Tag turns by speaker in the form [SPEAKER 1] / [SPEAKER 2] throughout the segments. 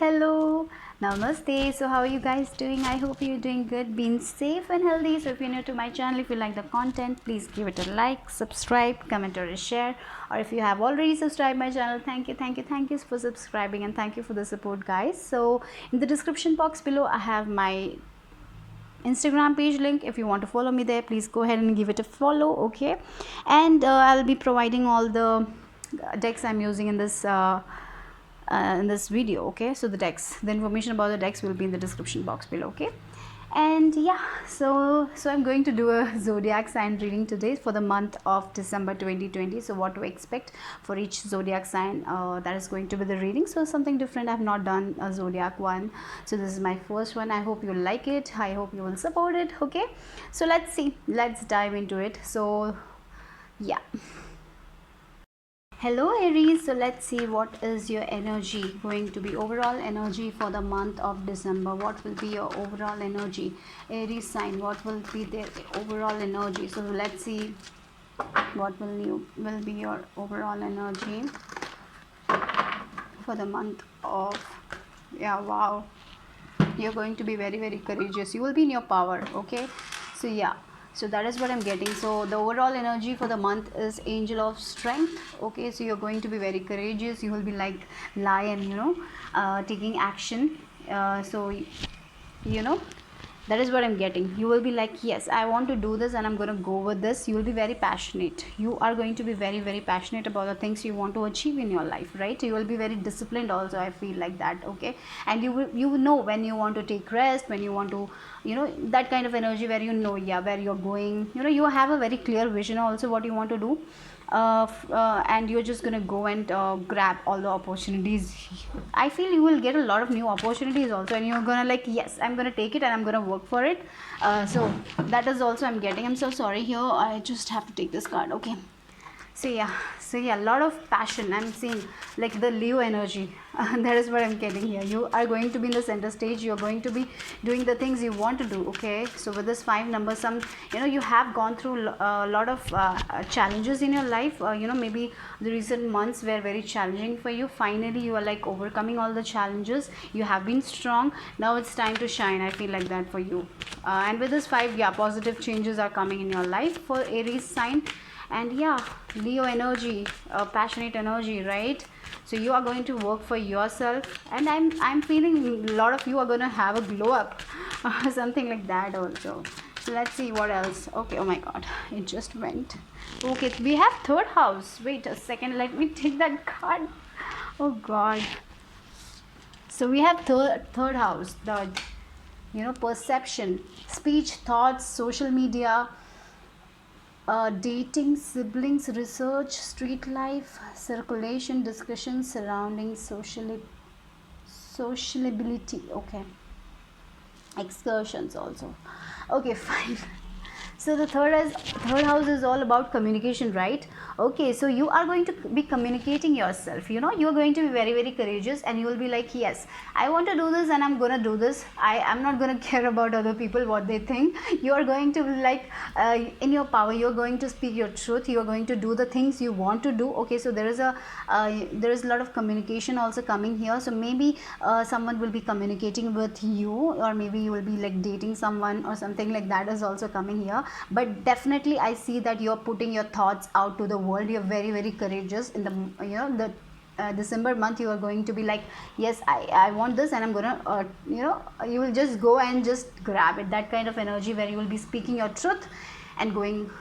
[SPEAKER 1] hello, namaste. So how are you guys doing? I hope you're doing good, being safe and healthy. So if you're new to my channel, if you like the content, please give it a like, subscribe, comment or a share. Or if you have already subscribed my channel, thank you for subscribing and thank you for the support, guys. So in the description box below, I have my Instagram page link. If you want to follow me there, please go ahead and give it a follow. Okay, and I'll be providing all the decks I'm using in this video. Okay, so the information about the decks will be in the description box below. Okay, and yeah, so I'm going to do a zodiac sign reading today for the month of December 2020. So what to expect for each zodiac sign, that is going to be the reading. So something different. I've not done a zodiac one, so this is my first one. I hope you like it. I hope you will support it. Okay, so let's dive into it. So yeah, hello Aries. So let's see what is your energy going to be, overall energy for the month of December. What will be your overall energy, Aries sign? What will be their overall energy? So let's see what will be your overall energy for the month of, yeah, wow, you're going to be very courageous. You will be in your power. Okay, so yeah, so that is what I'm getting. So the overall energy for the month is Angel of Strength. Okay, so you're going to be very courageous. You will be like lion, taking action. So that is what I'm getting. You will be like, yes, I want to do this and I'm going to go with this. You will be very passionate. You are going to be very passionate about the things you want to achieve in your life, right? You will be very disciplined also, I feel like that. Okay, and you will know when you want to take rest, when you want to, that kind of energy where yeah, where you're going. You have a very clear vision also what you want to do. And you're just gonna go and grab all the opportunities. I feel you will get a lot of new opportunities also, and you're gonna like, yes, I'm gonna take it and I'm gonna work for it. So that is also I'm getting. I'm so sorry here, I just have to take this card. Okay, so yeah, a lot of passion I'm seeing, like the Leo energy. That is what I'm getting here. You are going to be in the center stage. You're going to be doing the things you want to do. Okay, so with this 5 number, you have gone through a lot of challenges in your life. Maybe the recent months were very challenging for you. Finally you are like overcoming all the challenges. You have been strong. Now it's time to shine. I feel like that for you. And with this 5, yeah, positive changes are coming in your life for Aries sign. And yeah, Leo energy, passionate energy, right? So you are going to work for yourself, and I'm feeling a lot of you are going to have a glow up, something like that also. So let's see what else. Okay, oh my god, it just went. Okay, we have third house. Wait a second, let me take that card. Oh god. So we have third house, the perception, speech, thoughts, social media, dating, siblings, research, street life, circulation, discussions surrounding sociability. Okay, excursions also. Okay, fine. So the third house is all about communication, right? Okay, so you are going to be communicating yourself. You are going to be very courageous, and you will be like, yes, I want to do this and I'm gonna do this. I am not gonna care about other people, what they think. You are going to be like, in your power. You're going to speak your truth. You are going to do the things you want to do. Okay, so there is a lot of communication also coming here. So maybe someone will be communicating with you, or maybe you will be like dating someone or something like that is also coming here. But definitely I see that you're putting your thoughts out to the world. You're very courageous in the December month. You are going to be like, yes, I want this, and I'm gonna you will just go and just grab it. That kind of energy where you will be speaking your truth and going.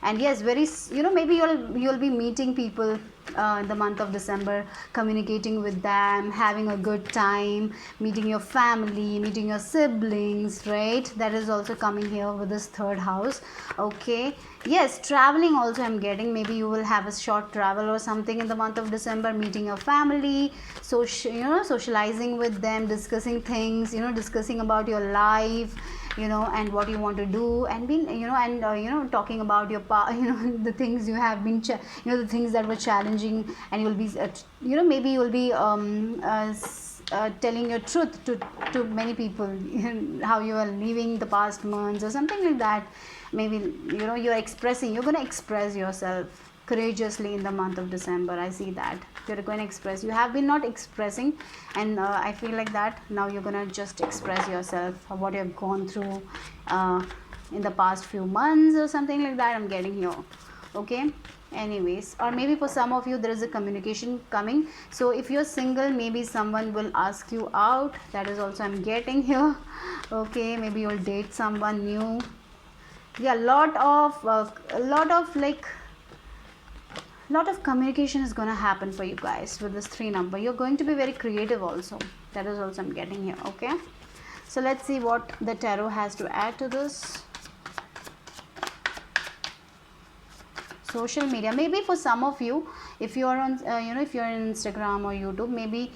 [SPEAKER 1] And yes, maybe you'll be meeting people in the month of December, communicating with them, having a good time, meeting your family, meeting your siblings, right? That is also coming here with this third house. Okay, yes, traveling also I'm getting. Maybe you will have a short travel or something in the month of December, meeting your family, socializing with them, discussing things, discussing about your life, and what you want to do, and being, talking about your the things you have been the things that were challenging, and you will be maybe you will be telling your truth to many people, how you are living the past months or something like that. Maybe you're going to express yourself courageously in the month of December. I see that. you're going to express. You have been not expressing, and I feel like that now you're going to just express yourself, what you've gone through in the past few months or something like that, I'm getting here. Okay, anyways, or maybe for some of you there is a communication coming. So if you're single, maybe someone will ask you out, that is also I'm getting here. Okay, maybe you'll date someone new. Yeah, a lot of communication is going to happen for you guys with this 3 number. You're going to be very creative also, that is also I'm getting here. Okay, so let's see what the tarot has to add to this. Social media, maybe for some of you, if you're on if you're on Instagram or YouTube, maybe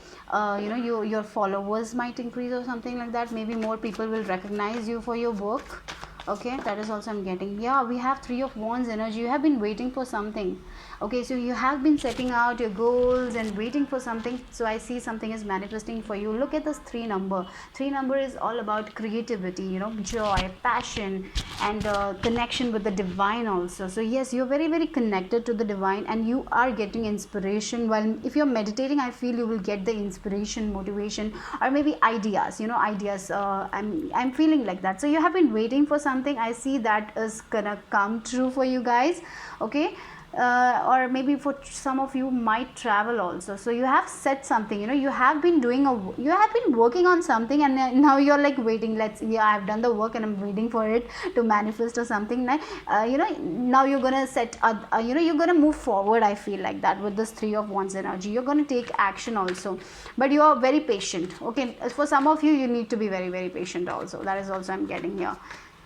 [SPEAKER 1] your followers might increase or something like that. Maybe more people will recognize you for your work. Okay, that is also I'm getting. Yeah, we have 3 of Wands energy. You have been waiting for something. Okay, so you have been setting out your goals and waiting for something. So I see something is manifesting for you. Look at this 3 number. 3 number is all about creativity, joy, passion, and connection with the divine also. So yes, you're very, very connected to the divine, and you are getting inspiration. While if you're meditating, I feel you will get the inspiration, motivation, or maybe ideas. I'm feeling like that. So you have been waiting for something. I see that is gonna come true for you guys. Okay, or maybe for some of you might travel also. So you have set something, you have been working on something, and now you're like waiting. I've done the work and I'm waiting for it to manifest or something. Now you're gonna set you're gonna move forward. I feel like that with this 3 of Wands energy. You're gonna take action also, but you are very patient. Okay, for some of you, you need to be very, very patient also. That is also I'm getting here.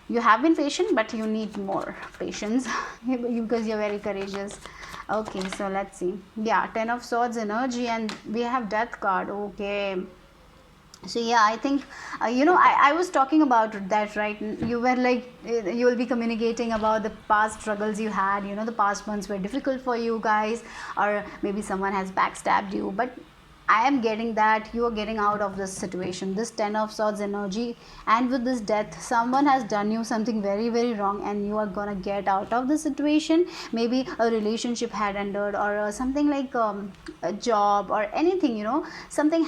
[SPEAKER 1] You have been patient, but you need more patience because you're very courageous. Okay, so let's see. Yeah, 10 of Swords energy, and we have Death card. Okay, so yeah, I think I was talking about that, right? You were like, you will be communicating about the past struggles you had. The past months were difficult for you guys, or maybe someone has backstabbed you, but I am getting that you are getting out of this situation, this 10 of Swords energy, and with this Death, someone has done you something very, very wrong, and you are gonna get out of the situation. Maybe a relationship had ended, or something like a job or anything, something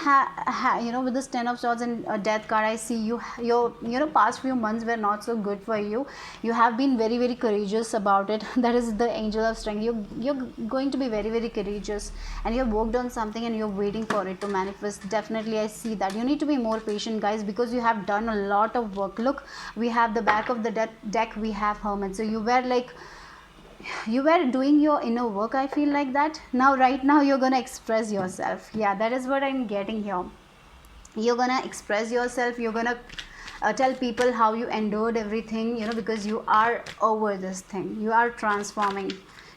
[SPEAKER 1] with this 10 of Swords and Death card. I see your past few months were not so good for you. You have been very, very courageous about it. That is the Angel of Strength. You're going to be very, very courageous, and you have worked on something and you're waiting for it to manifest. Definitely I see that. You need to be more patient, guys, because you have done a lot of work. Look, we have the back of the deck, we have Hermit. So you were doing your inner work. I feel like that. Now right now you're gonna express yourself. Yeah, that is what I'm getting here. You're gonna express yourself. You're gonna tell people how you endured everything, because you are over this thing. You are transforming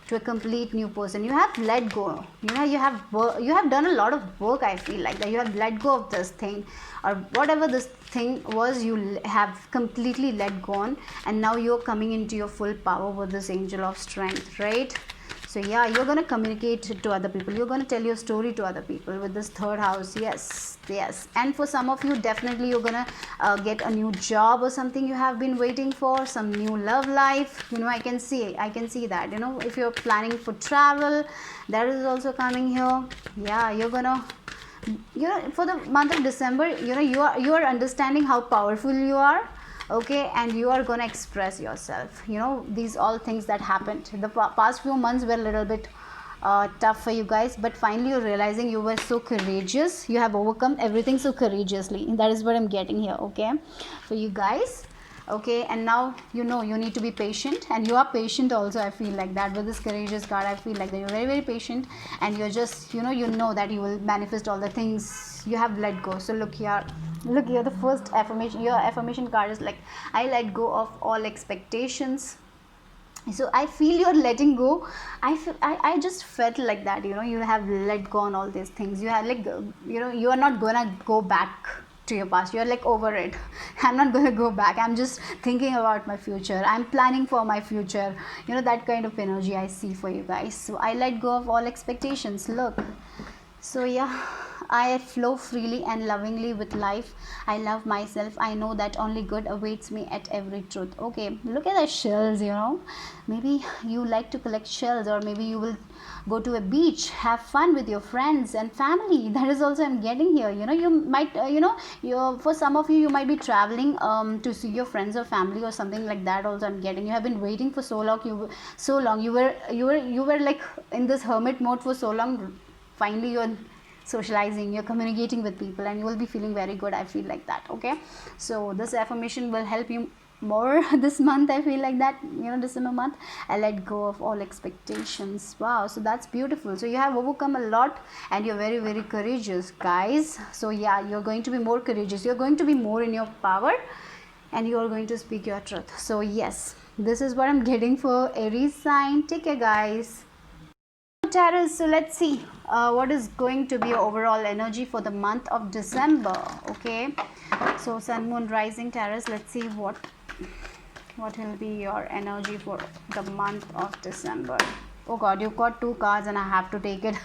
[SPEAKER 1] to a complete new person. You have let go. You have done a lot of work. I feel like that you have let go of this thing, or whatever this thing was. You have completely let go on, and now you're coming into your full power with this Angel of Strength, right? So yeah, you're going to communicate to other people. You're going to tell your story to other people with this 3rd house. Yes. And for some of you, definitely you're going to get a new job or something you have been waiting for, some new love life. I can see that. If you're planning for travel, that is also coming here. Yeah, you're going to for the month of December, you are understanding how powerful you are. Okay, and you are going to express yourself. These all things that happened. The past few months were a little bit tough for you guys, but finally you're realizing you were so courageous. You have overcome everything so courageously. That is what I'm getting here. Okay, for you guys. Okay, and now you need to be patient, and you are patient also. I feel like that with this Courageous card. I feel like that you're very, very patient, and you're just you know that you will manifest all the things you have let go. So look here, the first affirmation. Your affirmation card is like, I let go of all expectations. So I feel you're letting go. I just felt like that. You have let go on all these things. You have you are not gonna go back to your past. You're like over it. I'm not going to go back. I'm just thinking about my future. I'm planning for my future. That kind of energy I see for you guys. So I let go of all expectations. Look. So yeah, I flow freely and lovingly with life. I love myself. I know that only good awaits me at every truth. Okay, look at the shells, maybe you like to collect shells, or maybe you will go to a beach, have fun with your friends and family. That is also I'm getting here. You might for some of you might be traveling to see your friends or family or something like that. Also I'm getting, you have been waiting for so long. You were like in this hermit mode for so long. Finally you're socializing, you're communicating with people, and you will be feeling very good. I feel like that. Okay, so this affirmation will help you more this month. I feel like that, December month. I let go of all expectations. Wow, so that's beautiful. So you have overcome a lot, and you're very, very courageous, guys. So yeah, you're going to be more courageous, you're going to be more in your power, and you are going to speak your truth. So yes, this is what I'm getting for Aries sign. Take care, guys. Taurus, so let's see what is going to be your overall energy for the month of December. Okay, so Sun, Moon, Rising, Taurus, let's see what will be your energy for the month of December. Oh god, you've got 2 cards and I have to take it.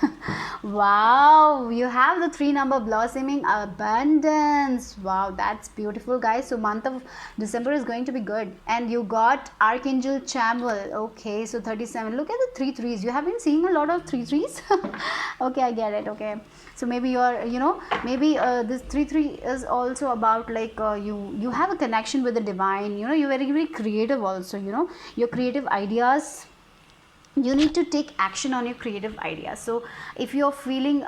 [SPEAKER 1] Wow, you have the 3 number, blossoming abundance. Wow, that's beautiful, guys. So month of December is going to be good, and you got Archangel Chamuel. Okay, so 37. Look at the 3 threes. You have been seeing a lot of 3 threes. Okay, I get it. Okay, so maybe you're maybe this 3 is also about like you have a connection with the divine. You're very, very creative also. Your creative ideas, you need to take action on your creative ideas. So if you're feeling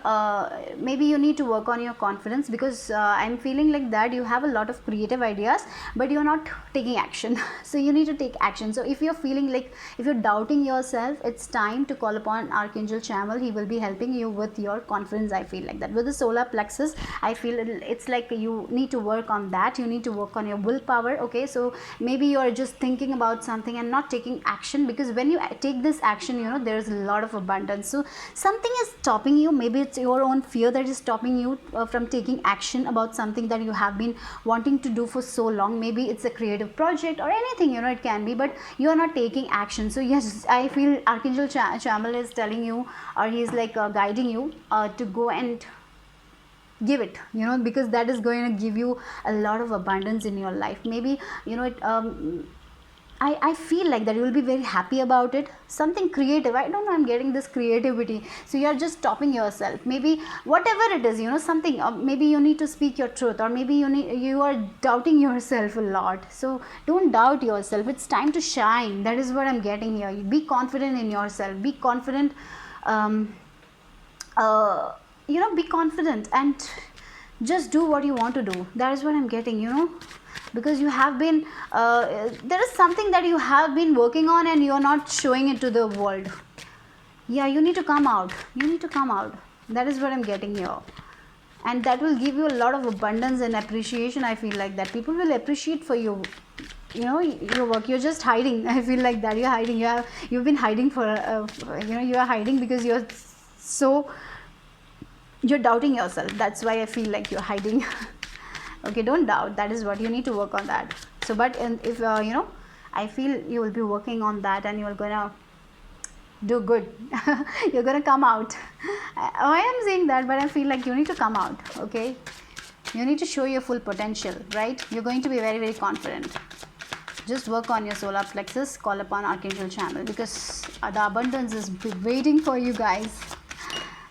[SPEAKER 1] maybe you need to work on your confidence, because I'm feeling like that you have a lot of creative ideas but you're not taking action. So you need to take action. So if you're feeling like, if you're doubting yourself, it's time to call upon Archangel Chamuel. He will be helping you with your confidence. I feel like that with the solar plexus. I feel it's like you need to work on that. You need to work on your willpower. Okay, so maybe you're just thinking about something and not taking action, because when you take this action, there's a lot of abundance. So something is stopping you. Maybe it's your own fear that is stopping you from taking action about something that you have been wanting to do for so long. Maybe it's a creative project or anything, it can be, but you are not taking action. So yes, I feel Archangel Chamuel is telling you, or he's like guiding you to go and give it, because that is going to give you a lot of abundance in your life. Maybe I feel like that you will be very happy about it. Something creative. I don't know, I'm getting this creativity. So you're just stopping yourself. Maybe whatever it is, something, maybe you need to speak your truth, or maybe you are doubting yourself a lot. So don't doubt yourself. It's time to shine. That is what I'm getting here. Be confident in yourself. Be confident. Be confident and just do what you want to do. That is what I'm getting, because you have been there is something that you have been working on and you're not showing it to the world. Yeah, you need to come out. That is what I'm getting here, and that will give you a lot of abundance and appreciation. I feel like that people will appreciate for you, your work. You're just hiding. I feel like that you're hiding. You've been hiding for you are hiding because you're doubting yourself. That's why I feel like you're hiding. Okay, don't doubt. That is what you need to work on that. So but if I feel you will be working on that and you're gonna do good. You're gonna come out. I am saying that, but I feel like you need to come out. Okay, you need to show your full potential, right? You're going to be very, very confident. Just work on your solar plexus. Call upon Archangel Chamuel, because the abundance is waiting for you, guys.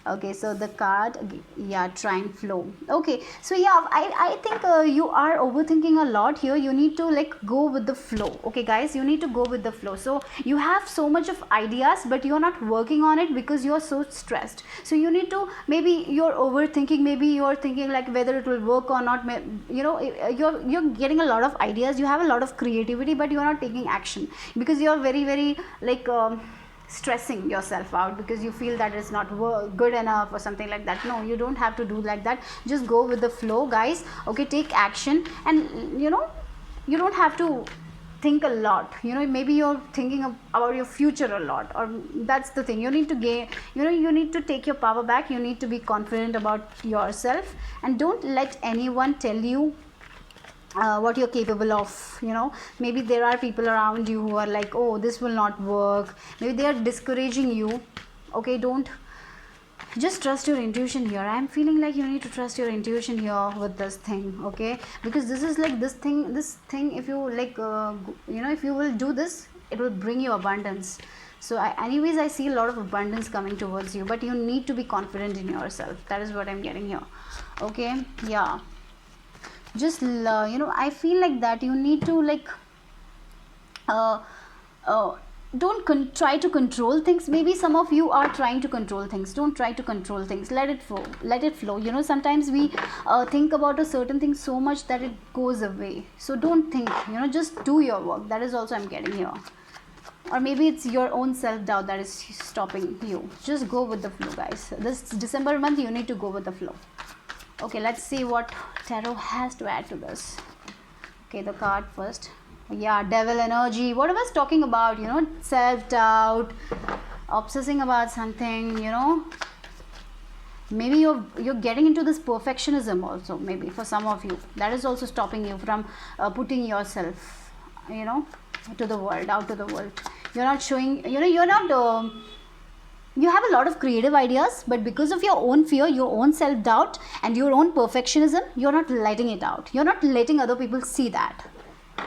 [SPEAKER 1] Okay, so the card, yeah, trine flow. Okay, so yeah, I think you are overthinking a lot here. You need to like go with the flow. Okay, guys, you need to go with the flow. So you have so much of ideas, but you're not working on it because you're so stressed. So you need to, maybe you're overthinking. Maybe you're thinking like whether it will work or not. You're getting a lot of ideas. You have a lot of creativity, but you're not taking action because you're very, very like stressing yourself out because you feel that it's not good enough or something like that. No, you don't have to do like that. Just go with the flow, guys. Okay, take action, and you don't have to think a lot. Maybe you're thinking about your future a lot, or that's the thing. You need to gain, you need to take your power back. You need to be confident about yourself, and don't let anyone tell you what you're capable of. Maybe there are people around you who are like, oh, this will not work. Maybe they are discouraging you. Okay, don't Just trust your intuition here. I'm feeling like you need to trust your intuition here with this thing, okay? Because this is like this thing, if you like if you will do this, it will bring you abundance. So anyways, I see a lot of abundance coming towards you, but you need to be confident in yourself. That is what I'm getting here, okay? Yeah, just I feel like that you need to like uh, uh, don't try to control things. Maybe some of you are trying to control things. Don't try to control things. Let it flow. Let it flow. Sometimes we think about a certain thing so much that it goes away. So don't think. Just do your work. That is also I'm getting here. Or maybe it's your own self-doubt that is stopping you. Just go with the flow, guys. This December month, you need to go with the flow. Okay, let's see what tarot has to add to this. Okay, the card first. Yeah, devil energy. What I was talking about, self-doubt, obsessing about something, maybe you're getting into this perfectionism also. Maybe for some of you, that is also stopping you from putting yourself, to the world, out to the world. You're not showing, you're not. You have a lot of creative ideas, but because of your own fear, your own self-doubt, and your own perfectionism, you're not letting it out. You're not letting other people see that.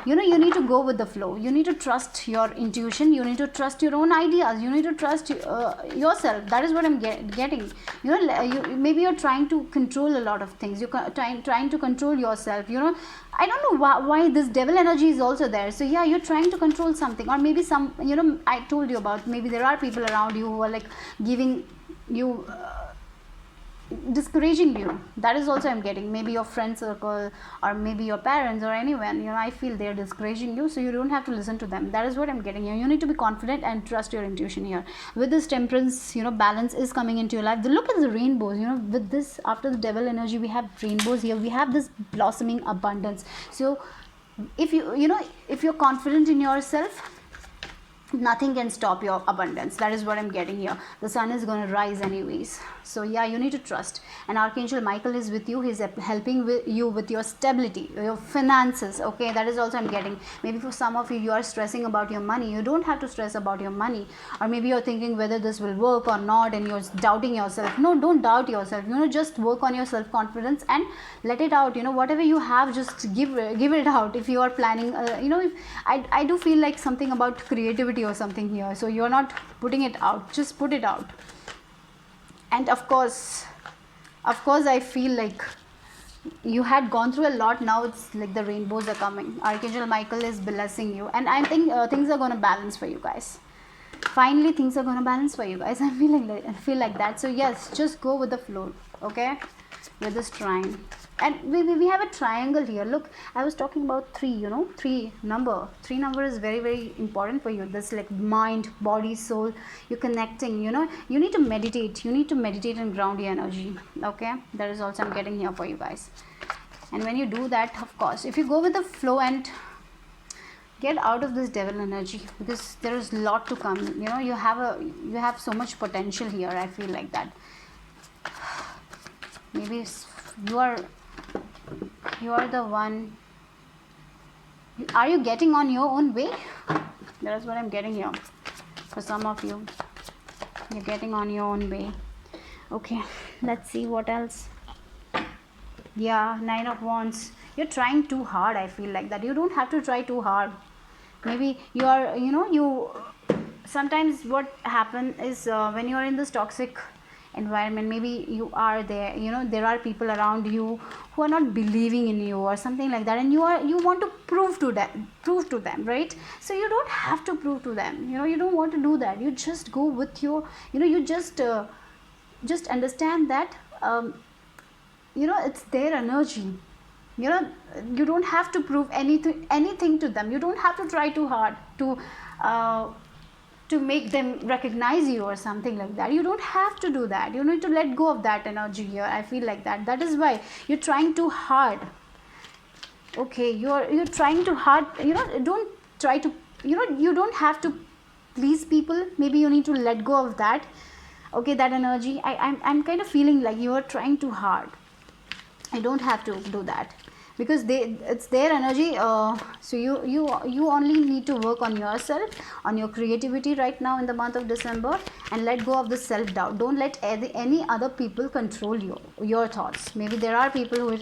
[SPEAKER 1] You need to go with the flow. You need to trust your intuition. You need to trust your own ideas. You need to trust yourself. That is what I'm getting. Maybe you're trying to control a lot of things. You're trying to control yourself. I don't know why this devil energy is also there. So yeah, you're trying to control something. Or maybe I told you about, maybe there are people around you who are like giving you discouraging you. That is also I'm getting. Maybe your friend circle, or maybe your parents, or anyone. I feel they're discouraging you, so you don't have to listen to them. That is what I'm getting here. You need to be confident and trust your intuition here. With this temperance, balance is coming into your life. Look at the rainbows. With this, after the devil energy, we have rainbows here. We have this blossoming abundance. So if if you're confident in yourself, nothing can stop your abundance. That is what I'm getting here. The sun is going to rise anyways. So yeah, you need to trust. And Archangel Michael is with you. He's helping you with your stability, your finances. Okay, that is also I'm getting. Maybe for some of you, you are stressing about your money. You don't have to stress about your money. Or maybe you're thinking whether this will work or not, and you're doubting yourself. No, don't doubt yourself. Just work on your self-confidence and let it out. Whatever you have, just give it out. If you are planning, I do feel like something about creativity or something here. So you're not putting it out. Just put it out. And of course I feel like you had gone through a lot. Now it's like the rainbows are coming. Archangel Michael is blessing you, and I think things are going to balance for you guys. Finally things are going to balance for you guys. I feel like that. So yes, just go with the flow. Okay, with this trine. And we have a triangle here. Look, I was talking about 3. 3 number is very, very important for you. This like mind, body, soul. You're connecting. You need to meditate. You need to meditate and ground your energy. Okay, that is also I'm getting here for you guys. And when you do that, of course, if you go with the flow and get out of this devil energy, because there is a lot to come. You have so much potential here. I feel like that. Maybe you are the one. Are you getting on your own way? That is what I'm getting here. For some of you, you're getting on your own way. Okay, let's see what else. Yeah, 9 of Wands. You're trying too hard. I feel like that. You don't have to try too hard. Maybe you are, sometimes what happens is when you're in this toxic environment, maybe you are there, there are people around you who are not believing in you or something like that, and you want to prove to them, right? So you don't have to prove to them, you don't want to do that. You just go with your, you just understand that it's their energy. You don't have to prove anything to them. You don't have to try too hard to make them recognize you or something like that. You don't have to do that. You need to let go of that energy here. I feel like that is why you're trying too hard. Okay, you're trying too hard. Don't try to, you don't have to please people. Maybe you need to let go of that. Okay, that energy. I'm kind of feeling like you are trying too hard. I don't have to do that. because it's their energy. So you only need to work on yourself, on your creativity right now in the month of December, and let go of the self doubt. Don't let any other people control your thoughts. Maybe there are people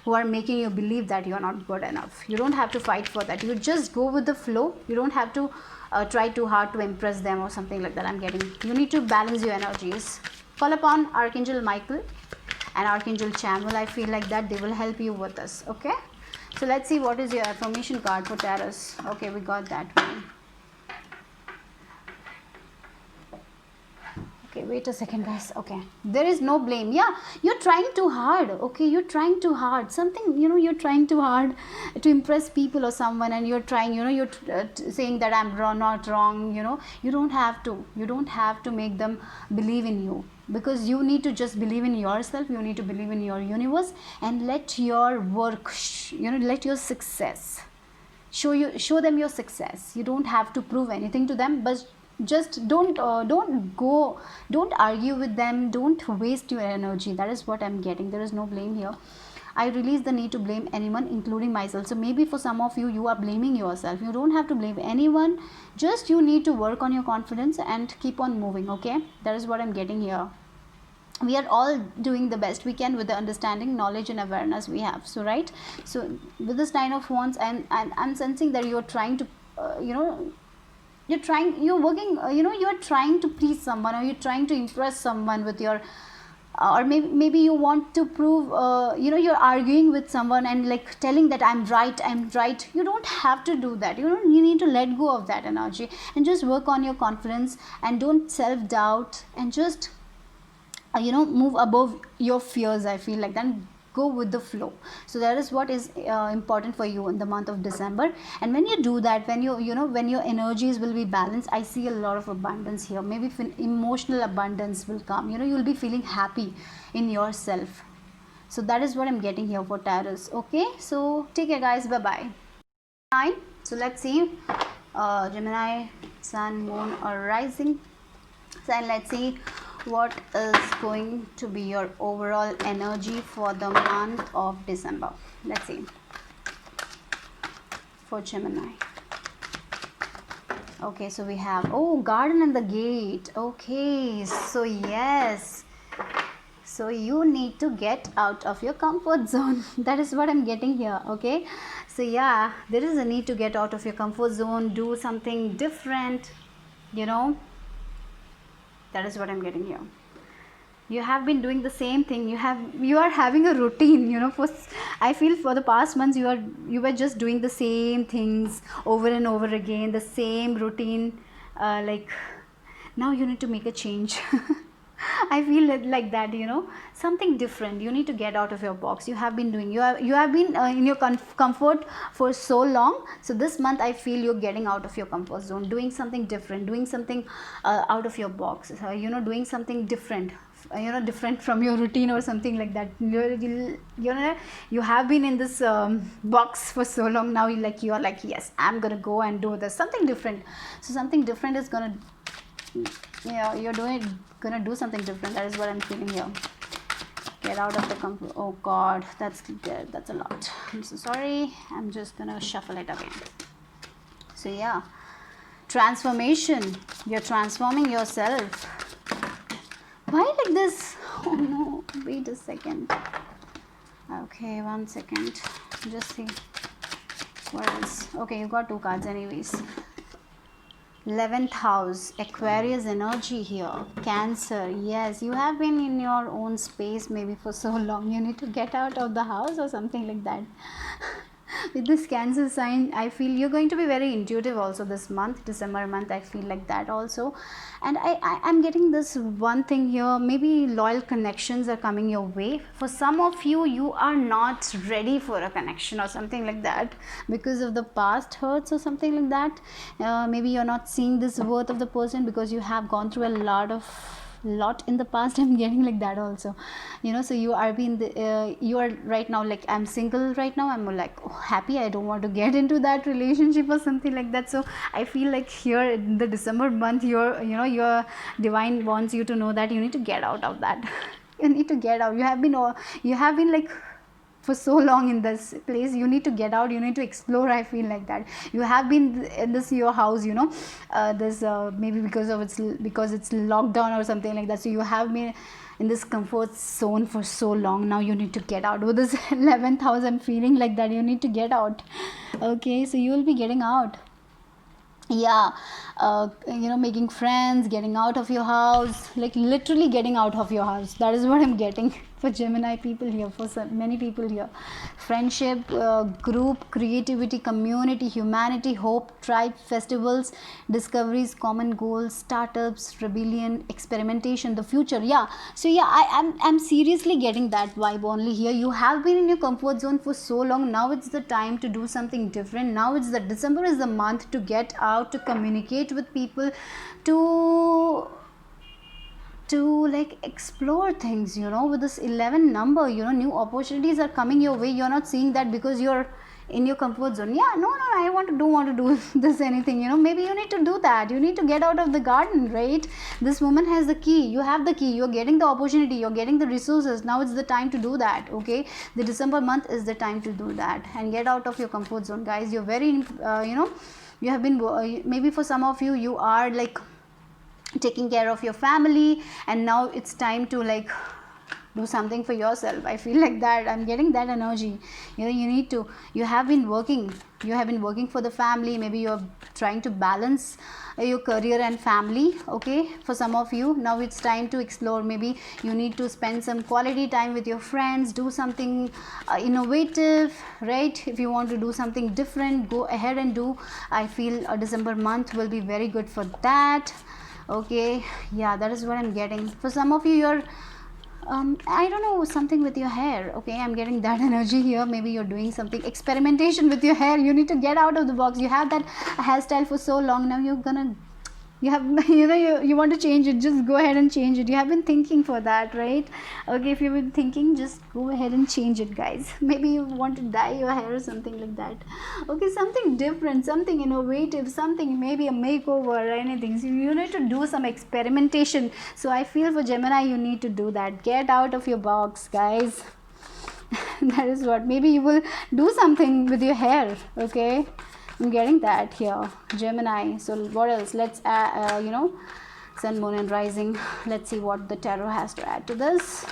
[SPEAKER 1] who are making you believe that you are not good enough. You don't have to fight for that. You just go with the flow. You don't have to try too hard to impress them or something like that. I'm getting, you need to balance your energies. Call upon Archangel Michael and Archangel Chamuel. I feel like that they will help you with this. Okay, so let's see what is your affirmation card for Taurus. Okay, we got that one. Okay, wait a second, guys. Okay, there is no blame. Yeah, you're trying too hard. Okay, you're trying too hard. Something, you're trying too hard to impress people or someone, and you're trying, you're saying that I'm wrong, not wrong. You don't have to. You don't have to make them believe in you, because you need to just believe in yourself. You need to believe in your universe, and let your work, let your success show them your success. You don't have to prove anything to them, but just don't argue with them. Don't waste your energy. That is what I'm getting. There is no blame here. I release the need to blame anyone, including myself. So maybe for some of you are blaming yourself. You don't have to blame anyone. Just you need to work on your confidence and keep on moving. Okay, that is what I'm getting here. We are all doing the best we can with the understanding, knowledge and awareness we have. So right, so with this Nine of Wands, and I'm sensing that you're trying to you're trying to please someone, or you're trying to impress someone with your or maybe you want to prove, you're arguing with someone and like telling that I'm right. You don't have to do that. You need to let go of that energy and just work on your confidence, and don't self-doubt, and just move above your fears. I feel like that. Go with the flow. So that is what is important for you in the month of December. And when you do that, when when your energies will be balanced, I see a lot of abundance here. Maybe emotional abundance will come. You'll be feeling happy in yourself. So that is what I'm getting here for Taurus. Okay, so take care, guys. Bye bye. So let's see, Gemini, Sun, Moon or Rising. So let's see what is going to be your overall energy for the month of December. Let's see for Gemini. Okay, so we have, Garden and the Gate. Okay, so yes, so you need to get out of your comfort zone. That is what I'm getting here. Okay, so yeah, there is a need to get out of your comfort zone, do something different. That is what I'm getting here. You have been doing the same thing. You are having a routine. I feel for the past months you were just doing the same things over and over again, the same routine. Like now you need to make a change. I feel like that. Something different. You need to get out of your box. You have been doing. You have been in your comfort for so long. So this month I feel you're getting out of your comfort zone, doing something different, doing something out of your box. Doing something different. Different from your routine or something like that. You have been in this box for so long. Now you're like, yes, I'm gonna go and do this, something different. So something different is gonna, you're gonna do something different. That is what I'm feeling here. Get out of the comfort. Oh God, that's a lot. I'm so sorry. I'm just gonna shuffle it again. So yeah, transformation. You're transforming yourself. Why like this? Oh no, wait a second. Okay, 1 second. Just see what else. Okay, you got 2 cards anyways. 11th house, Aquarius energy here. Cancer. Yes, you have been in your own space maybe for so long. You need to get out of the house or something like that. With this Cancer sign, I feel you're going to be very intuitive also this month, December month. I feel like that also. And I'm getting this one thing here. Maybe loyal connections are coming your way. For some of you are not ready for a connection or something like that because of the past hurts or something like that. Maybe you're not seeing this worth of the person because you have gone through a lot in the past. I'm getting like that also. So you are you are right now like, I'm single right now. I'm like happy. I don't want to get into that relationship or something like that. So I feel like here in the December month, your divine wants you to know that you need to get out of that. You need to get out. You have been like for so long in this place. You need to get out, you need to explore. I feel like that you have been in this your house, this maybe because it's lockdown or something like that, so you have been in this comfort zone for so long. Now you need to get out. With this 11th house, I'm feeling like that you need to get out. Okay, so you will be getting out. Yeah, making friends, getting out of your house, like literally getting out of your house. That is what I'm getting for Gemini people here, for many people here. Friendship, group, creativity, community, humanity, hope, tribe, festivals, discoveries, common goals, startups, rebellion, experimentation, the future. Yeah, so yeah, I'm seriously getting that vibe only here. You have been in your comfort zone for so long. Now it's the time to do something different. Now it's the December is the month to get out, to communicate with people, to like explore things, with this 11 number, new opportunities are coming your way. You're not seeing that because you're in your comfort zone. Yeah, no, I want to do this anything, maybe you need to do that. You need to get out of the garden, right? This woman has the key. You have the key. You're getting the opportunity. You're getting the resources. Now it's the time to do that. Okay, the December month is the time to do that and get out of your comfort zone, guys. You're very you have been maybe for some of you, you are like taking care of your family, and now it's time to like do something for yourself. I feel like that. I'm getting that energy. You have been working for the family. Maybe you're trying to balance your career and family. Okay, for some of you, now it's time to explore. Maybe you need to spend some quality time with your friends, do something innovative, right? If you want to do something different, go ahead and do. I feel a December month will be very good for that. Okay, yeah, that is what I'm getting. For some of you, you're I don't know, something with your hair. Okay, I'm getting that energy here. Maybe you're doing something experimentation with your hair. You need to get out of the box. You have that hairstyle for so long. Now you have you want to change it. Just go ahead and change it. You have been thinking for that, right? Okay, if you've been thinking, just go ahead and change it, guys. Maybe you want to dye your hair or something like that. Okay, something different, something innovative, something, maybe a makeover or anything. So you need to do some experimentation. So I feel for Gemini, you need to do that. Get out of your box, guys. That is what. Maybe you will do something with your hair. Okay, I'm getting that here, Gemini. So what else? Let's sun, moon and rising. Let's see what the tarot has to add to this.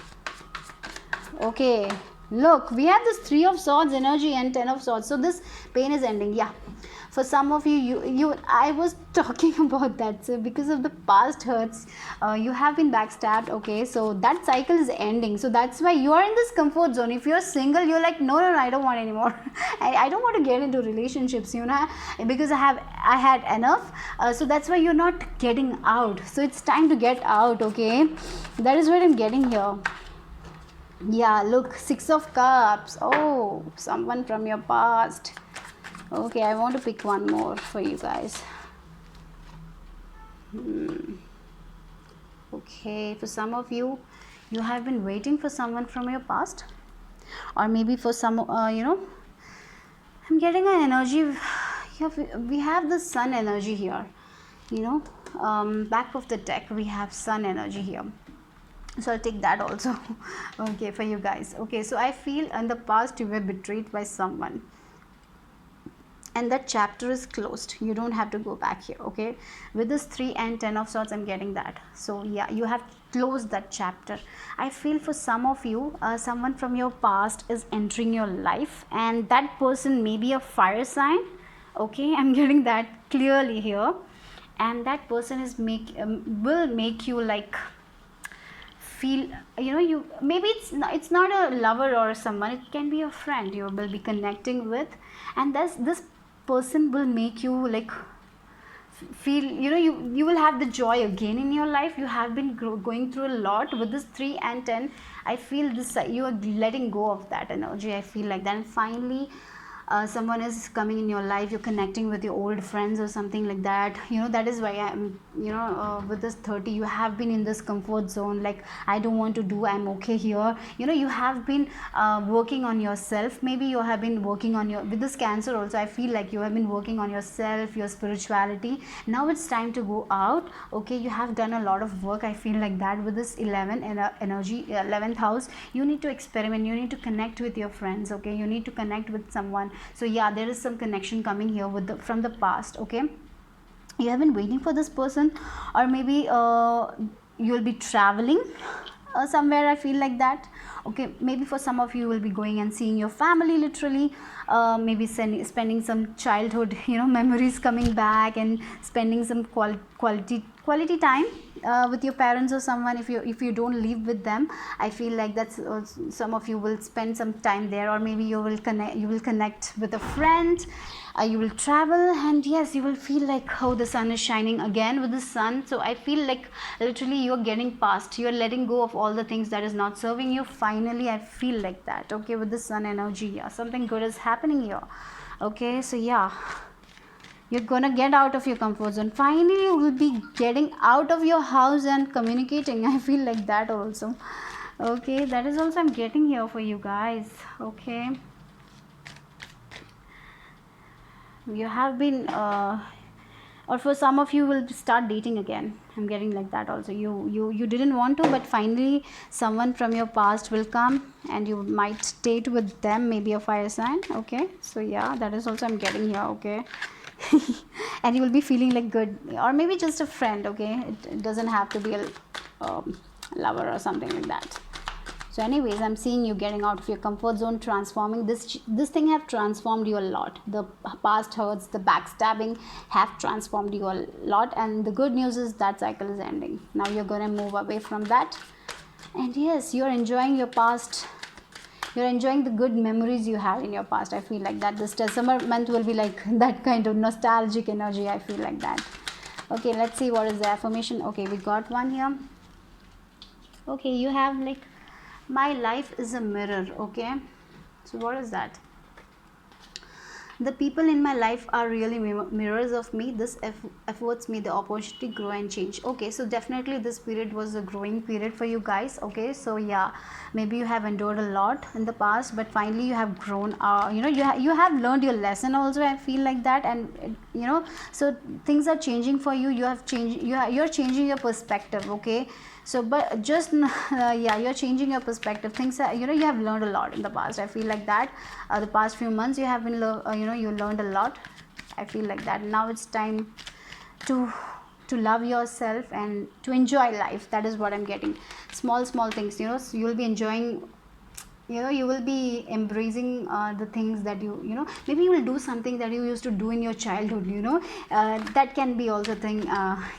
[SPEAKER 1] Okay, look, we have this 3 of swords energy and 10 of swords. So this pain is ending. Yeah, for some of you I was talking about that. So because of the past hurts, you have been backstabbed. Okay, so that cycle is ending. So that's why you are in this comfort zone. If you're single, you're like, no, I don't want anymore. I don't want to get into relationships, because I had enough. So that's why you're not getting out. So it's time to get out. Okay, that is what I'm getting here. Yeah, look, 6 of cups. Oh, someone from your past. Okay, I want to pick one more for you guys. Okay, for some of you, you have been waiting for someone from your past, or maybe for some I'm getting an energy. We have the sun energy here, back of the deck we have sun energy here. So I'll take that also. Okay, for you guys. Okay, so I feel in the past you were betrayed by someone, and that chapter is closed. You don't have to go back here. Okay, with this 3 and 10 of swords, I'm getting that. So yeah, you have closed that chapter. I feel for some of you, someone from your past is entering your life, and that person may be a fire sign. Okay, I'm getting that clearly here, and that person is will make you like feel, you maybe it's not a lover or someone. It can be a friend you will be connecting with, and this person will make you like feel, you will have the joy again in your life. You have been going through a lot. With this 3 and 10, I feel this, you are letting go of that energy. I feel like that. And finally, someone is coming in your life, you're connecting with your old friends or something like that. That is why I'm, with this 30, you have been in this comfort zone, like I don't want to do, I'm okay here. You have been working on yourself. Maybe you have been working on your, with this Cancer also, I feel like you have been working on yourself, your spirituality. Now it's time to go out. Okay, you have done a lot of work, I feel like that. With this 11 energy, 11th house, you need to experiment, you need to connect with your friends. Okay, you need to connect with someone. So yeah, there is some connection coming here with from the past. Okay, you have been waiting for this person, or maybe you'll be traveling somewhere, I feel like that. Okay, maybe for some of you will be going and seeing your family literally, maybe spending some childhood memories, coming back and spending some quality time with your parents or someone. If you don't live with them, I feel like that's some of you will spend some time there. Or maybe you will connect with a friend, you will travel, and yes, you will feel like how the sun is shining again with the sun. So I feel like literally you're getting past, you're letting go of all the things that is not serving you. Finally, I feel like that. Okay, with the sun energy, yeah, something good is happening here. Okay, so yeah, you're gonna get out of your comfort zone. Finally, you will be getting out of your house and communicating. I feel like that also. Okay, that is also I'm getting here for you guys. Okay, you have been or for some of you will start dating again. I'm getting like that also. You didn't want to, but finally someone from your past will come and you might date with them, maybe a fire sign. Okay, so yeah, that is also I'm getting here. Okay. And you will be feeling like good, or maybe just a friend. Okay, it doesn't have to be a lover or something like that. So anyways, I'm seeing you getting out of your comfort zone, transforming. This thing have transformed you a lot. The past hurts, the backstabbing have transformed you a lot, and the good news is that cycle is ending. Now you're gonna move away from that, and yes, you're enjoying your past. You're enjoying the good memories you had in your past. I feel like that this December month will be like that kind of nostalgic energy. I feel like that. Okay, let's see what is the affirmation. Okay, we got one here. Okay, you have like, my life is a mirror. Okay, so what is that? The people in my life are really mirrors of me. This affords me the opportunity to grow and change. Okay, so definitely this period was a growing period for you guys. Okay, so yeah, maybe you have endured a lot in the past, but finally you have grown. You have learned your lesson also. I feel like that, and so things are changing for you. You have changed. You're changing your perspective. Okay, so but just yeah, you're changing your perspective. Things are, you have learned a lot in the past. I feel like that. The past few months you have been you learned a lot. I feel like that. Now it's time to love yourself and to enjoy life. That is what I'm getting. Small things, so you'll be enjoying, you will be embracing the things that maybe you will do something that you used to do in your childhood. That can be also a thing.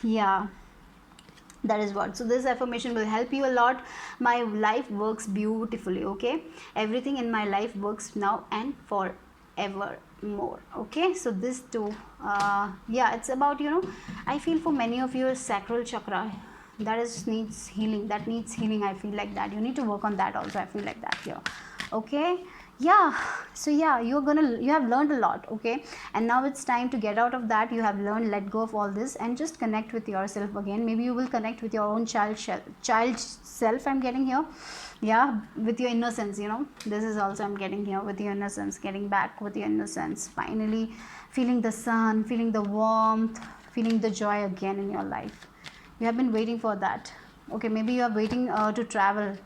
[SPEAKER 1] Yeah, that is what. So this affirmation will help you a lot. My life works beautifully. Okay, everything in my life works now and forever more. Okay, so this too, yeah, it's about, I feel for many of you, sacral chakra, that is needs healing. That needs healing. I feel like that you need to work on that also. I feel like that here. Okay, yeah, so yeah, you have learned a lot. Okay, and now it's time to get out of that. You have learned, let go of all this and just connect with yourself again. Maybe you will connect with your own child self. I'm getting here. Yeah, with your innocence. This is also I'm getting here, with your innocence, getting back with your innocence, finally feeling the sun, feeling the warmth, feeling the joy again in your life. You have been waiting for that. Okay, maybe you are waiting to travel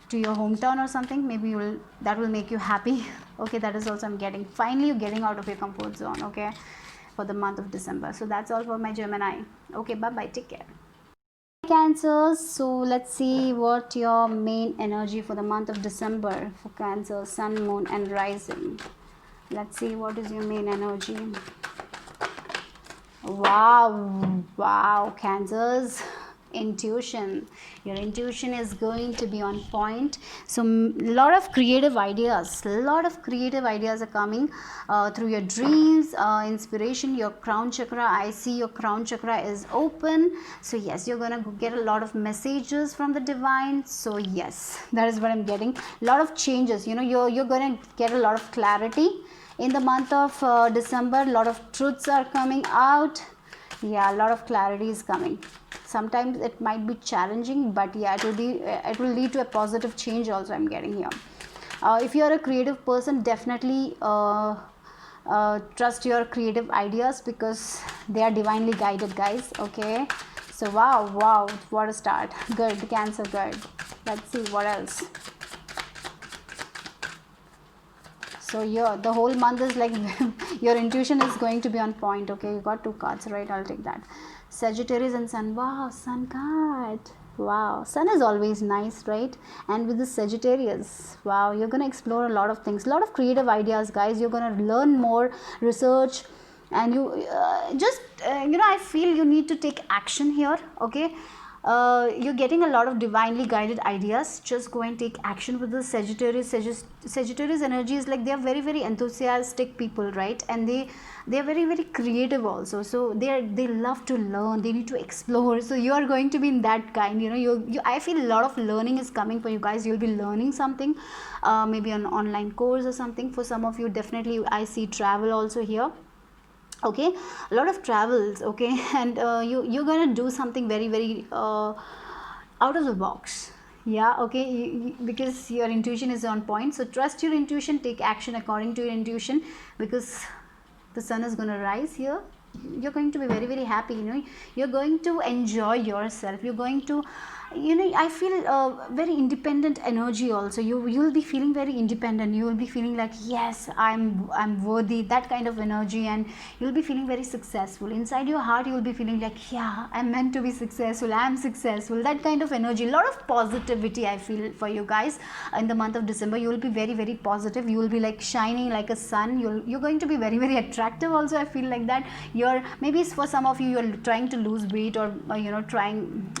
[SPEAKER 1] to your hometown or something. Maybe that will make you happy. Okay, that is also I'm getting. Finally you're getting out of your comfort zone. Okay, for the month of December. So that's all for my Gemini. Okay, bye bye, take care. Cancers, so let's see what your main energy for the month of December for Cancer, sun, moon and rising. Let's see what is your main energy. Wow, Cancers, intuition. Your intuition is going to be on point. So lot of creative ideas, are coming through your dreams, inspiration. Your crown chakra, I see your crown chakra is open. So yes, you're gonna get a lot of messages from the divine. So yes, that is what I'm getting. A lot of changes, you're gonna get a lot of clarity in the month of December. A lot of truths are coming out. Yeah, a lot of clarity is coming. Sometimes it might be challenging, but yeah, it will lead to a positive change also, I'm getting here. If you are a creative person, definitely trust your creative ideas, because they are divinely guided, guys. Okay, so wow, what a start. Good, Cancer, good. Let's see what else. So yeah, the whole month is like your intuition is going to be on point. Okay, you got 2 cards, right? I'll take that. Sagittarius and Sun. Wow, Sun card. Wow, Sun is always nice, right? And with the Sagittarius, wow, you're gonna explore a lot of things, a lot of creative ideas, guys. You're gonna learn more, research, and you I feel you need to take action here. Okay, you're getting a lot of divinely guided ideas. Just go and take action with the Sagittarius. Sagittarius energy is like they are very, very enthusiastic people, right? And they are very, very creative also. So they love to learn, they need to explore. So you are going to be in that kind, I feel a lot of learning is coming for you guys. You'll be learning something, maybe an online course or something. For some of you, definitely I see travel also here. Okay, a lot of travels. Okay, and you're gonna do something very, very out of the box. Yeah, okay, because your intuition is on point. So trust your intuition, take action according to your intuition, because the sun is going to rise here. You're going to be very, very happy. You're going to enjoy yourself. You're going to, I feel very independent energy also. You'll be feeling very independent. You will be feeling like, yes, I'm worthy, that kind of energy. And you'll be feeling very successful inside your heart. You'll be feeling like, yeah, I'm meant to be successful, I'm successful, that kind of energy. A lot of positivity I feel for you guys in the month of December. You will be very, very positive. You will be like shining like a sun. You're going to be very, very attractive also. I feel like that. Maybe for some of you, you're trying to lose weight, or trying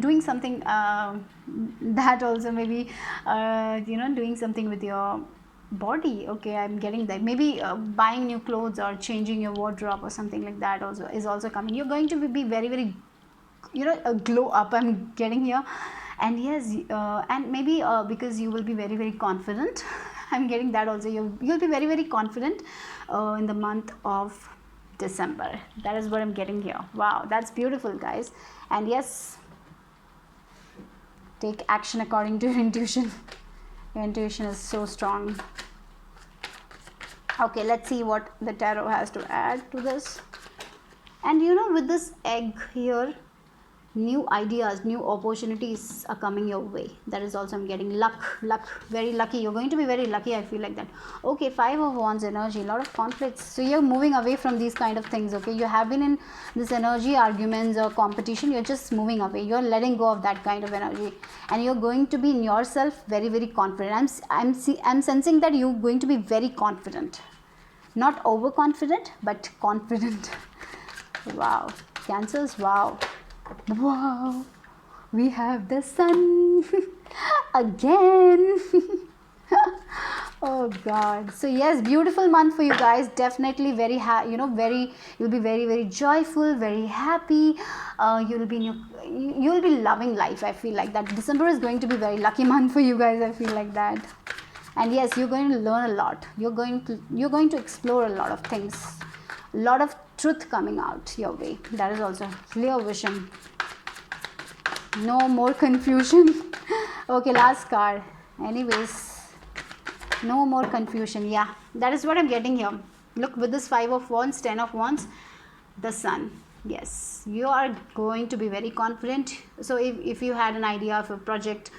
[SPEAKER 1] doing something that also, maybe doing something with your body. Okay, I'm getting that. Maybe buying new clothes or changing your wardrobe or something like that also is also coming. You're going to be very, very a glow up, I'm getting here. And yes, and maybe because you will be very, very confident. I'm getting that also. You'll be very, very confident in the month of December. That is what I'm getting here. Wow, that's beautiful, guys. And yes, take action according to your intuition. Your intuition is so strong. Okay, let's see what the tarot has to add to this. And with this egg here, new ideas, new opportunities are coming your way. That is also I'm getting. Luck, very lucky. You're going to be very lucky, I feel like that. Okay, 5 of Wands energy, a lot of conflicts. So you're moving away from these kind of things. Okay, you have been in this energy, arguments or competition. You're just moving away. You're letting go of that kind of energy, and you're going to be in yourself very, very confident. I'm sensing that you're going to be very confident, not overconfident, but confident. Wow, Cancers. Wow, we have the sun again. Oh God. So yes, beautiful month for you guys. Definitely very you'll be very, very joyful, very happy. You'll be loving life. I feel like that. December is going to be very lucky month for you guys. I feel like that. And yes, you're going to learn a lot. You're going to explore a lot of things. A lot of truth coming out your way. That is also clear vision. No more confusion. Okay, last card. Anyways, no more confusion. Yeah, that is what I'm getting here. Look, with this 5 of Wands, 10 of Wands, the sun. Yes, you are going to be very confident. So if you had an idea of a project,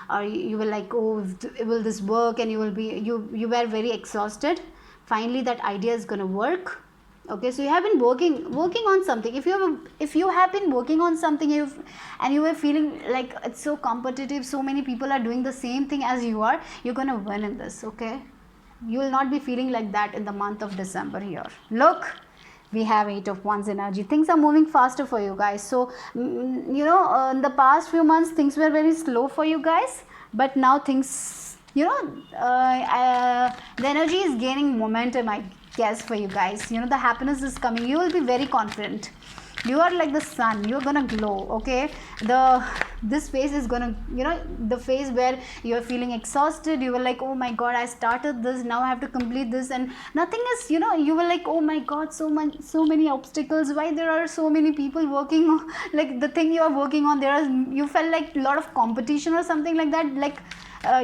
[SPEAKER 1] or you were like, oh, will this work, and you were very exhausted, finally that idea is going to work. Okay, so you have been working on something. If you have been working on something, and you were feeling like it's so competitive, so many people are doing the same thing as you are, you're gonna win in this. Okay, you will not be feeling like that in the month of December here. Look, We have Eight of Wands energy. Things are moving faster for you guys. So in the past few months things were very slow for you guys, but now things, the energy is gaining momentum, I guess, for you guys. The happiness is coming. You will be very confident. You are like the sun. You're gonna glow. Okay, this phase is gonna, the phase where you're feeling exhausted. You were like, oh my god, I started this, now I have to complete this, and nothing is, you were like, oh my god, so many obstacles. Why there are so many people working on, like, the thing you are working on, you felt like a lot of competition or something like that. Like,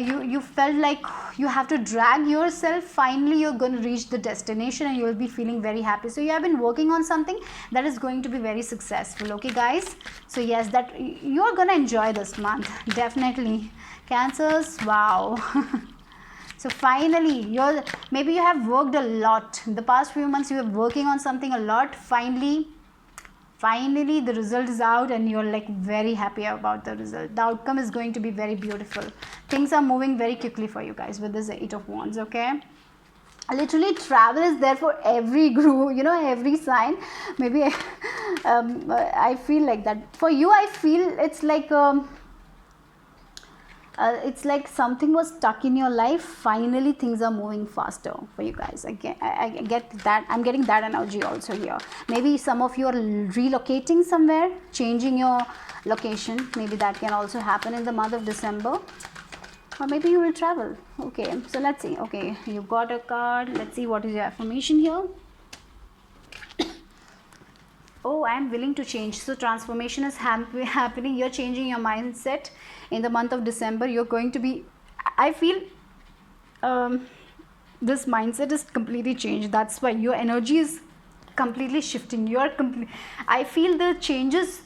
[SPEAKER 1] you felt like you have to drag yourself. Finally you're going to reach the destination and you will be feeling very happy. So you have been working on something that is going to be very successful. Okay guys, so yes, that you're going to enjoy this month, definitely. Cancers, wow. So finally, maybe you have worked a lot in the past few months. You were working on something a lot. Finally the result is out and you're like very happy about the result. The outcome is going to be very beautiful. Things are moving very quickly for you guys with this Eight of Wands. Okay, literally travel is there for every group, every sign. Maybe I feel like that for you. I feel it's like something was stuck in your life. Finally things are moving faster for you guys. Again, I get that. I'm getting that energy also here. Maybe some of you are relocating somewhere, changing your location. Maybe that can also happen in the month of December. Or maybe you will travel. Okay, so let's see. Okay, you got a card. Let's see what is your affirmation here. Oh, I am willing to change. So transformation is happening. You're changing your mindset in the month of December. You're going to be, I feel this mindset is completely changed. That's why your energy is completely shifting. I feel the changes,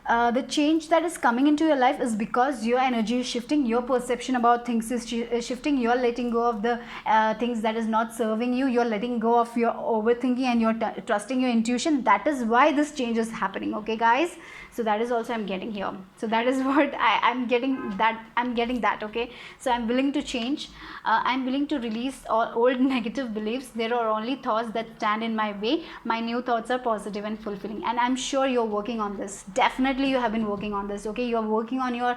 [SPEAKER 1] the change that is coming into your life is because your energy is shifting. Your perception about things is shifting. You're letting go of the things that is not serving you. You're letting go of your overthinking and you're trusting your intuition. That is why this change is happening. Okay guys, so that is also I'm getting here. So that is what I'm getting that. Okay, so I'm willing to change. I'm willing to release all old negative beliefs. There are only thoughts that stand in my way. My new thoughts are positive and fulfilling, and I'm sure you're working on this. Definitely you have been working on this. Okay, you're working on your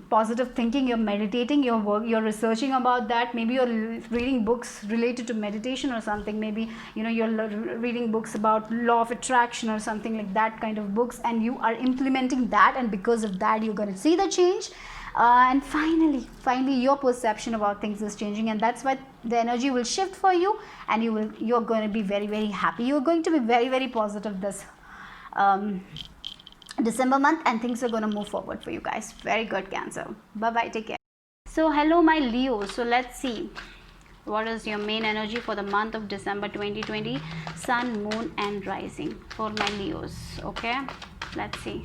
[SPEAKER 1] positive thinking. You're meditating, you're researching about that. Maybe you're reading books related to meditation or something. Maybe you're reading books about law of attraction or something like that kind of books, and you are implementing that, and because of that you're going to see the change. And finally your perception about things is changing, and that's why the energy will shift for you, and you're going to be very, very happy. You're going to be very, very positive this December month, and things are going to move forward for you guys. Very good, Cancer. Bye bye, take care. So hello my Leo. So let's see what is your main energy for the month of December 2020. Sun, moon and rising for my Leos. Okay, let's see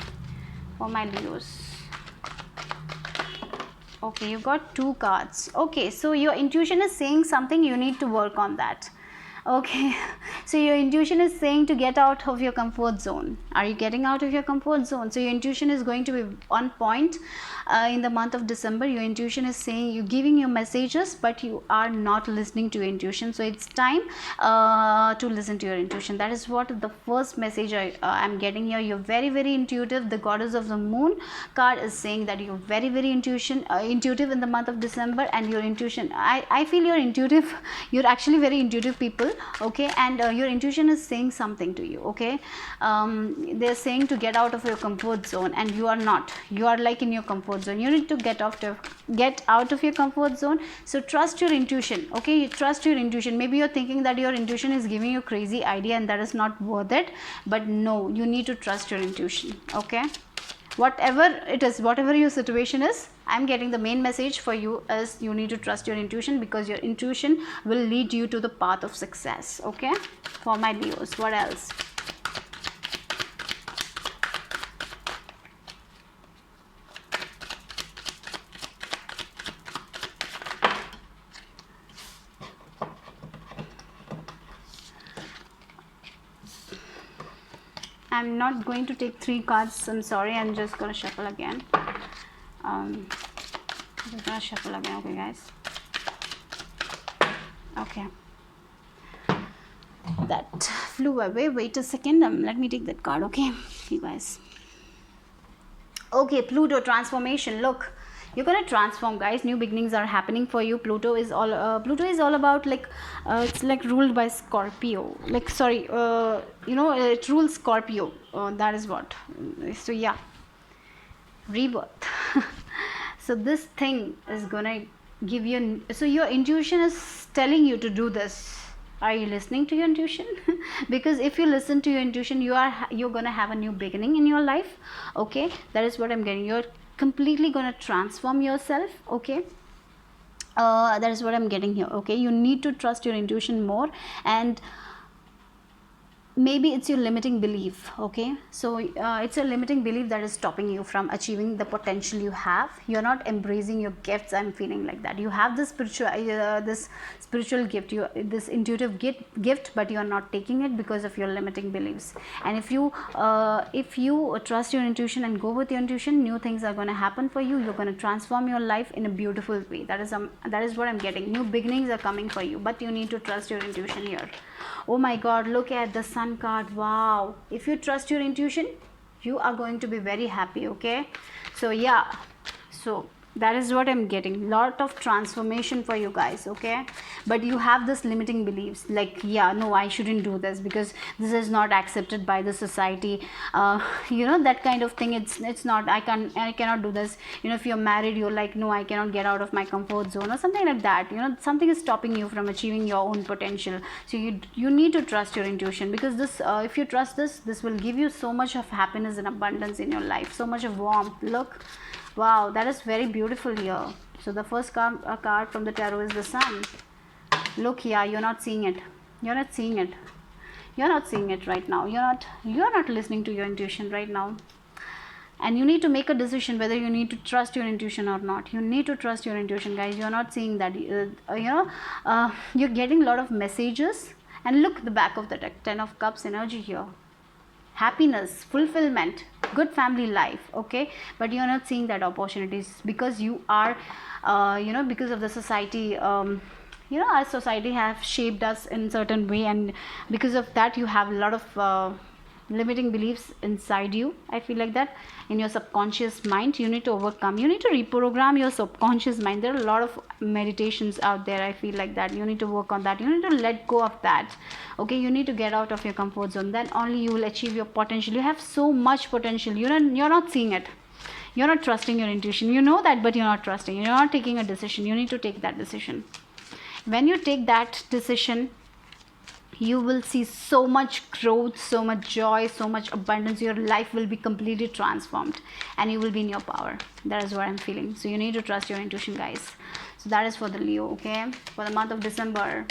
[SPEAKER 1] for my Leos. Okay, you got two cards. Okay, so your intuition is saying something. You need to work on that. Okay, so your intuition is saying to get out of your comfort zone. Are you getting out of your comfort zone? So your intuition is going to be on point in the month of December. Your intuition is saying, you're giving your messages, but you are not listening to your intuition. So it's time to listen to your intuition. That is what the first message I'm getting here. You're very, very intuitive. The goddess of the moon card is saying that you're very, very intuitive in the month of December, and your intuition, I feel you're intuitive. You're actually very intuitive people. Okay, and your intuition is saying something to you. Okay, they're saying to get out of your comfort zone, and you are not. You are like in your comfort zone. You need to get out of your comfort zone. So trust your intuition. Okay, you trust your intuition. Maybe you're thinking that your intuition is giving you a crazy idea and that is not worth it, but no, you need to trust your intuition. Okay, whatever it is, whatever your situation is, I'm getting the main message for you is you need to trust your intuition, because your intuition will lead you to the path of success. Okay, for my Leos, what else? I'm not going to take 3 cards. I'm sorry. I'm just going to shuffle again. Just going to shuffle again. Okay, guys. Okay. That flew away. Wait a second. Let me take that card, okay, you guys. Okay, Pluto transformation. Look, you're gonna transform, guys. New beginnings are happening for you. Pluto is all about, like, it's like ruled by Scorpio. Like, sorry, it rules Scorpio. That is what. So yeah, rebirth. So this thing is gonna give you. So your intuition is telling you to do this. Are you listening to your intuition? Because if you listen to your intuition, you're gonna have a new beginning in your life. Okay, that is what I'm getting. You're completely gonna transform yourself. Okay, that is what I'm getting here. Okay, you need to trust your intuition more, and maybe it's your limiting belief. Okay, so it's a limiting belief that is stopping you from achieving the potential you have. You're not embracing your gifts. I'm feeling like that. You have this spiritual gift, this intuitive gift, but you're not taking it because of your limiting beliefs. And if you trust your intuition and go with your intuition, new things are going to happen for you. You're going to transform your life in a beautiful way. That is what I'm getting. New beginnings are coming for you, but you need to trust your intuition here. Oh my god, look at the Sun card. Wow, if you trust your intuition, you are going to be very happy. Okay, so yeah, so that is what I'm getting. Lot of transformation for you guys. Okay, but you have this limiting beliefs, like, yeah, no, I shouldn't do this because this is not accepted by the society. That kind of thing. It's not. I cannot do this. If you're married, you're like, no, I cannot get out of my comfort zone, or something like that. Something is stopping you from achieving your own potential. So you need to trust your intuition, because this if you trust this will give you so much of happiness and abundance in your life, so much of warmth. Look, wow, that is very beautiful here. So the first card from the tarot is the Sun. Look, yeah, you're not seeing it. You're not seeing it. You're not seeing it right now. You're not listening to your intuition right now. And you need to make a decision whether you need to trust your intuition or not. You need to trust your intuition, guys. You're not seeing that. You're getting a lot of messages. And look, the back of the deck, 10 of Cups energy here. Happiness, fulfillment, good family life. Okay, but you're not seeing that opportunities because you are because of the society. Our society have shaped us in certain way, and because of that you have a lot of limiting beliefs inside you. I feel like that in your subconscious mind. You need to overcome, you need to reprogram your subconscious mind. There are a lot of meditations out there. I feel like that you need to work on that. You need to let go of that. Okay, you need to get out of your comfort zone. Then only you will achieve your potential. You have so much potential. You're not seeing it. You're not trusting your intuition. You know that, but you're not trusting. You're not taking a decision. You need to take that decision. When you take that decision, you will see so much growth, so much joy, so much abundance. Your life will be completely transformed and you will be in your power. That is what I'm feeling. So you need to trust your intuition, guys. So that is for the Leo. Okay, for the month of December.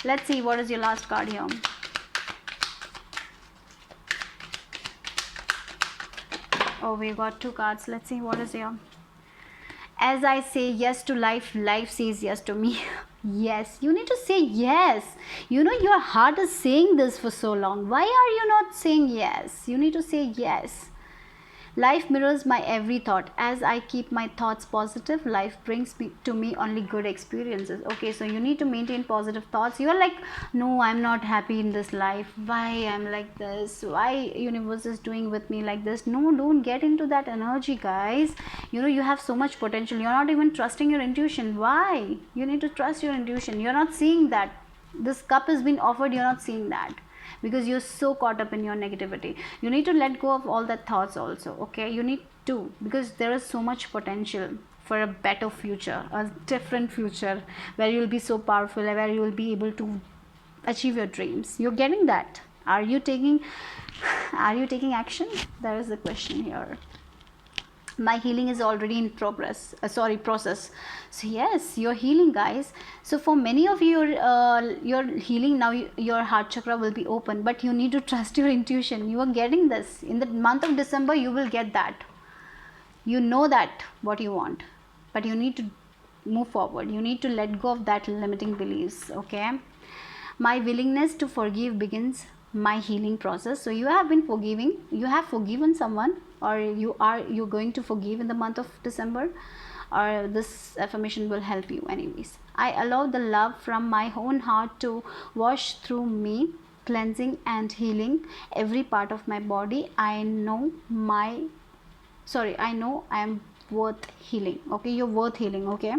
[SPEAKER 1] Let's see what is your last card here. Oh, we got two cards. Let's see what is here. As I say yes to life, life says yes to me. Yes, you need to say yes. Your heart is saying this for so long. Why are you not saying yes? You need to say yes. Life mirrors my every thought. As I keep my thoughts positive, life brings to me only good experiences. Okay, so you need to maintain positive thoughts. You are like, no, I'm not happy in this life. Why I'm like this? Why universe is doing with me like this? No, don't get into that energy, guys. You have so much potential. You're not even trusting your intuition. Why? You need to trust your intuition. You're not seeing that. This cup has been offered. You're not seeing that, because you're so caught up in your negativity. You need to let go of all that thoughts also. Okay, you need to, because there is so much potential for a better future, a different future, where you'll be so powerful, where you will be able to achieve your dreams. You're getting that. Are you taking action? That is the question here. My healing is already in process. So yes, you're healing, guys. So for many of you, you're healing now. Your heart chakra will be open, but you need to trust your intuition. You are getting this in the month of December. You will get that. You know that what you want, but you need to move forward. You need to let go of that limiting beliefs. Okay, my willingness to forgive begins my healing process. So you have been forgiving. You have forgiven someone, or you're going to forgive in the month of December. or this affirmation will help you anyways. I allow the love from my own heart to wash through me, cleansing and healing every part of my body. I know I am worth healing. Okay, you're worth healing. Okay.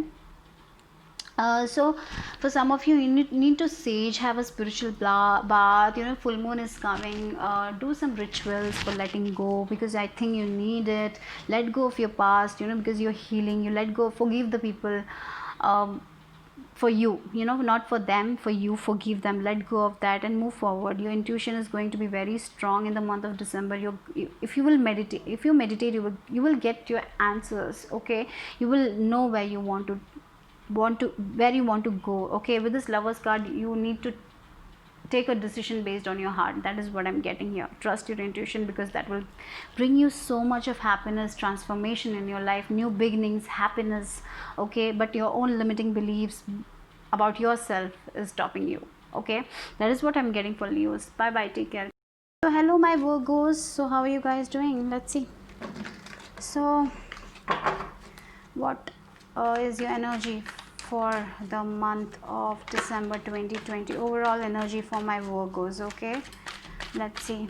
[SPEAKER 1] So for some of you, need to sage, have a spiritual bath, full moon is coming, do some rituals for letting go, because I think you need it. Let go of your past, because you're healing. You let go, forgive the people, um, for you, not for them, for you. Forgive them, let go of that, and move forward. Your intuition is going to be very strong in the month of December. If you will meditate, you will get your answers. Okay, you will know where you where you want to go. Okay, with this Lovers card, you need to take a decision based on your heart. That is what I'm getting here. Trust your intuition, because that will bring you so much of happiness, transformation in your life, new beginnings, happiness. Okay, but your own limiting beliefs about yourself is stopping you. Okay, that is what I'm getting for Leos. Bye bye, take care. So hello my Virgos, so how are you guys doing? Let's see. So what is your energy for the month of December 2020? Overall energy for my Virgos. Okay, let's see.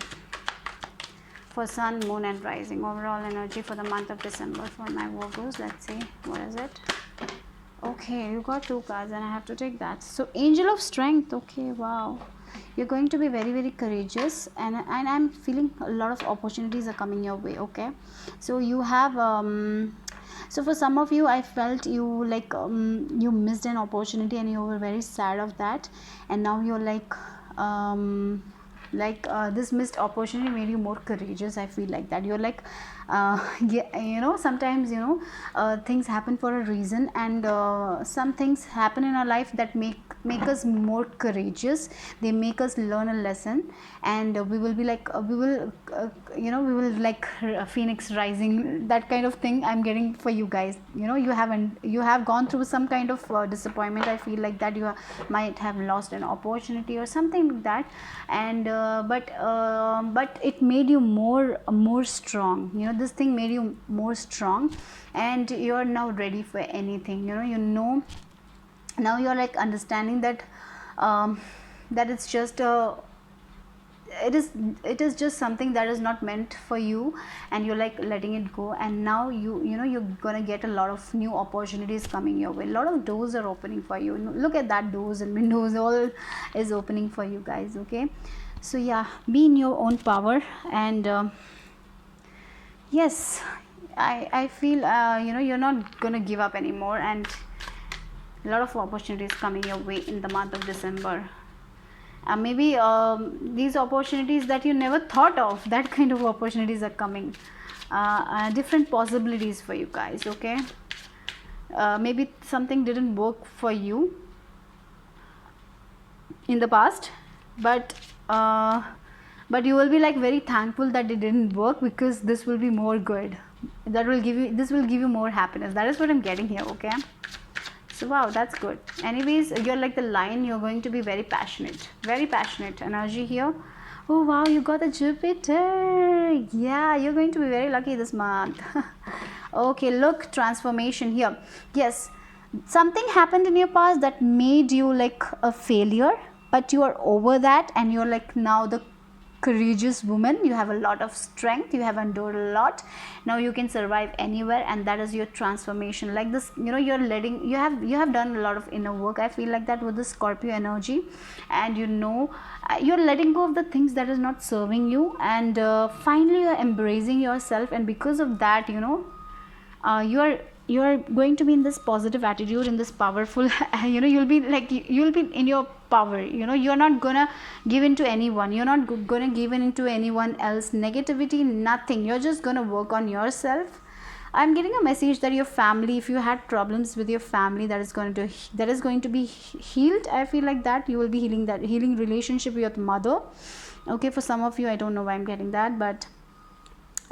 [SPEAKER 1] For Sun, Moon and Rising, overall energy for the month of December for my Virgos. Let's see, what is it? Okay, you got 2 cards and I have to take that. So Angel of Strength. Okay, wow, you're going to be very, very courageous, and I'm feeling a lot of opportunities are coming your way. Okay, so you have so for some of you, I felt you like you missed an opportunity and you were very sad of that, and now you're this missed opportunity made you more courageous. I feel like that you're like yeah, sometimes things happen for a reason, and some things happen in our life that make us more courageous. They make us learn a lesson, and we will be like we will like phoenix rising, that kind of thing I'm getting for you guys. You have gone through some kind of disappointment. I feel like that you might have lost an opportunity or something like that, and but it made you more strong. This thing made you more strong, and you're now ready for anything. Now you're like understanding that that it's just it is just something that is not meant for you, and you're like letting it go. And now you're gonna get a lot of new opportunities coming your way. A lot of doors are opening for you. Look at that, doors and windows all is opening for you guys. Okay, so yeah, be in your own power, and yes, I feel you're not gonna give up anymore, and a lot of opportunities coming your way in the month of December. Maybe these opportunities that you never thought of, that kind of opportunities are coming. Different possibilities for you guys. Okay, maybe something didn't work for you in the past, but you will be like very thankful that it didn't work, because this will be more good. This will give you more happiness. That is what I'm getting here. Okay, so wow, that's good. Anyways, you're like the Lion. You're going to be very passionate energy here. Oh wow, you got the Jupiter. Yeah, you're going to be very lucky this month. Okay, look, transformation here. Yes, something happened in your past that made you like a failure, but you are over that, and you're like now the courageous woman. You have a lot of strength, you have endured a lot. Now you can survive anywhere, and that is your transformation. Like this, you have done a lot of inner work. I feel like that with the Scorpio energy, and you're letting go of the things that is not serving you, and finally you're embracing yourself. And because of that, you are going to be in this positive attitude, in this powerful you'll be in your power. You're not gonna give in to anyone. You're not gonna give in to anyone else negativity, nothing. You're just gonna work on yourself. I'm getting a message that your family, if you had problems with your family, that is going to be healed. I feel like that you will be healing relationship with your mother. Okay, for some of you, I don't know why I'm getting that, but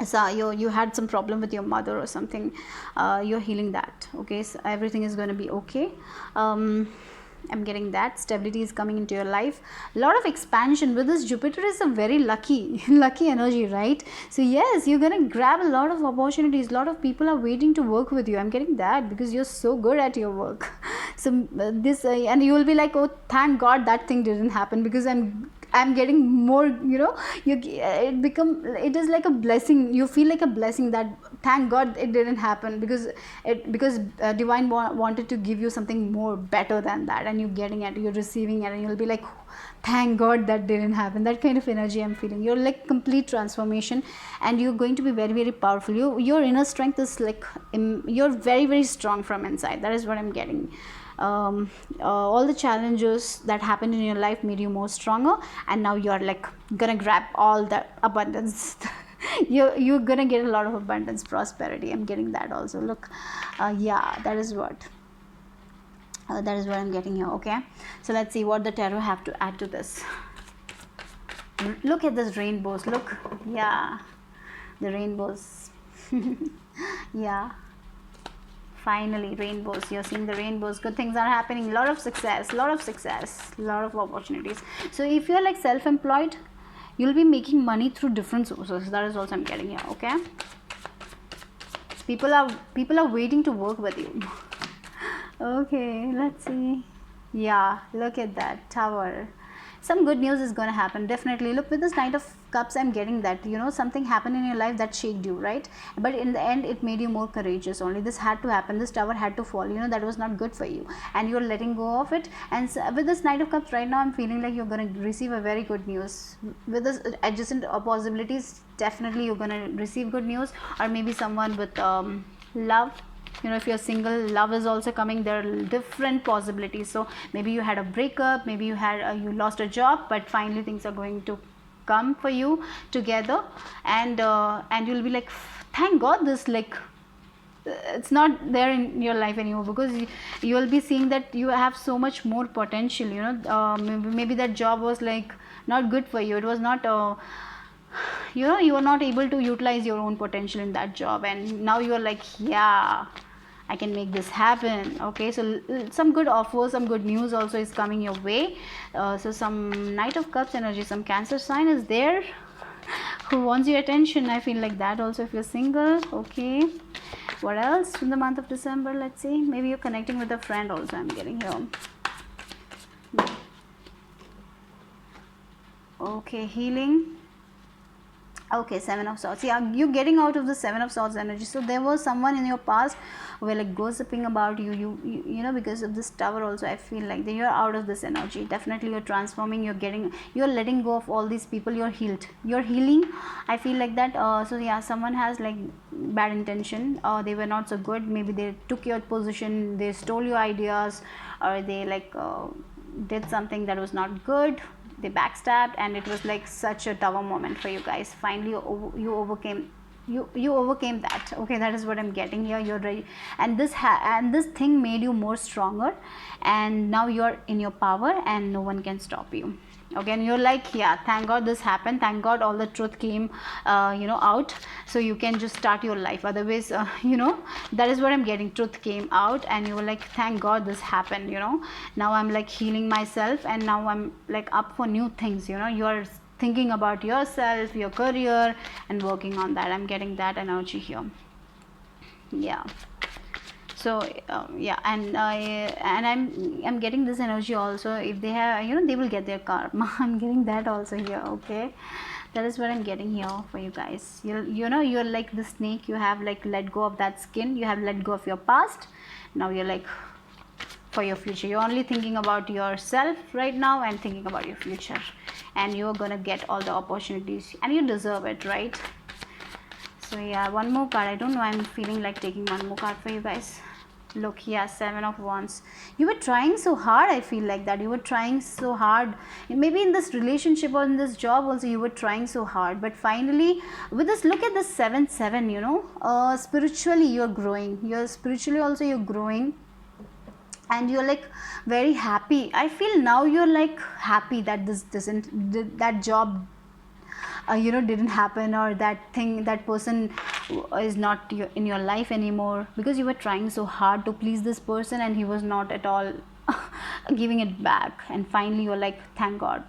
[SPEAKER 1] so you had some problem with your mother or something. You're healing that. Okay, so everything is going to be okay. I'm getting that. Stability is coming into your life. A lot of expansion with this. Jupiter is a very lucky lucky energy, right? So yes, you're gonna grab a lot of opportunities. A lot of people are waiting to work with you. I'm getting that because you're so good at your work. So this and you will be like, oh, thank God that thing didn't happen, because I'm getting more, it is like a blessing. You feel like a blessing that thank God it didn't happen, because divine wanted to give you something more better than that, and you're receiving it, and you'll be like, thank God that didn't happen. That kind of energy I'm feeling. You're like complete transformation, and you're going to be very, very powerful. Your inner strength is like, you're very, very strong from inside. That is what I'm getting. All the challenges that happened in your life made you more stronger, and now you're like gonna grab all the abundance. You're gonna get a lot of abundance, prosperity. I'm getting that also. Look, yeah, that is what I'm getting here. Okay, so let's see what the tarot have to add to this. Look at this rainbows. Look, yeah, the rainbows. Yeah, finally rainbows. You're seeing the rainbows. Good things are happening. A lot of success, a lot of opportunities. So if you're like self-employed, you'll be making money through different sources. That is also I'm getting here. Okay, people are waiting to work with you. Okay, let's see. Yeah, look at that Tower. Some good news is going to happen, definitely. Look, with this Knight of Cups, I'm getting that, something happened in your life that shaked you, right? But in the end, it made you more courageous. Only this had to happen. This Tower had to fall. That was not good for you, and you're letting go of it. And so with this Knight of Cups right now, I'm feeling like you're going to receive a very good news. With this adjacent possibilities, definitely you're going to receive good news. Or maybe someone with love. If you're single, love is also coming. There are different possibilities. So maybe you had a breakup, maybe you lost a job, but finally things are going to come for you together, and you'll be like, thank God this, like, it's not there in your life anymore, because you will be seeing that you have so much more potential. Maybe that job was like not good for you. It was not you are not able to utilize your own potential in that job, and now you are like, yeah, I can make this happen. Okay, so some good offers, some good news also is coming your way. So some Knight of Cups energy, some Cancer sign is there who wants your attention. I feel like that also if you're single. Okay, what else in the month of December? Let's see. Maybe you're connecting with a friend also. I'm getting here. Okay, healing. Okay, Seven of Swords. Yeah, you're getting out of the Seven of Swords energy. So there was someone in your past who were like gossiping about you, because of this Tower also. I feel like you're out of this energy. Definitely you're transforming. You're letting go of all these people. You're healed. You're healing. I feel like that. So yeah, someone has like bad intention. They were not so good. Maybe they took your position. They stole your ideas, or they like did something that was not good. They backstabbed, and it was like such a Tower moment for you guys. Finally you overcame that. Okay, that is what I'm getting here. You're ready, and this thing made you more stronger, and now you're in your power and no one can stop you. Okay, and you're like, yeah, thank God this happened. Thank God all the truth came out, so you can just start your life. Otherwise, that is what I'm getting. Truth came out, and you were like, thank God this happened. Now I'm like healing myself, and now I'm like up for new things. You're thinking about yourself, your career, and working on that. I'm getting that energy here. Yeah. So yeah, and I'm getting this energy also. If they have, they will get their karma. I'm getting that also here. Okay, that is what I'm getting here for you guys. You're like the snake. You have like let go of that skin. You have let go of your past. Now you're like for your future. You're only thinking about yourself right now and thinking about your future, and you're gonna get all the opportunities, and you deserve it, right? So yeah, one more card. I don't know, I'm feeling like taking one more card for you guys. Look, yeah, Seven of Wands. You were trying so hard. I feel like that you were trying so hard, maybe in this relationship or in this job also. You were trying so hard, but finally with this, look at this 7-7. Spiritually you're growing. You're growing, and you're like very happy. I feel now you're like happy that that job didn't happen, or that person is not in your life anymore, because you were trying so hard to please this person, and he was not at all giving it back, and finally you're like, thank god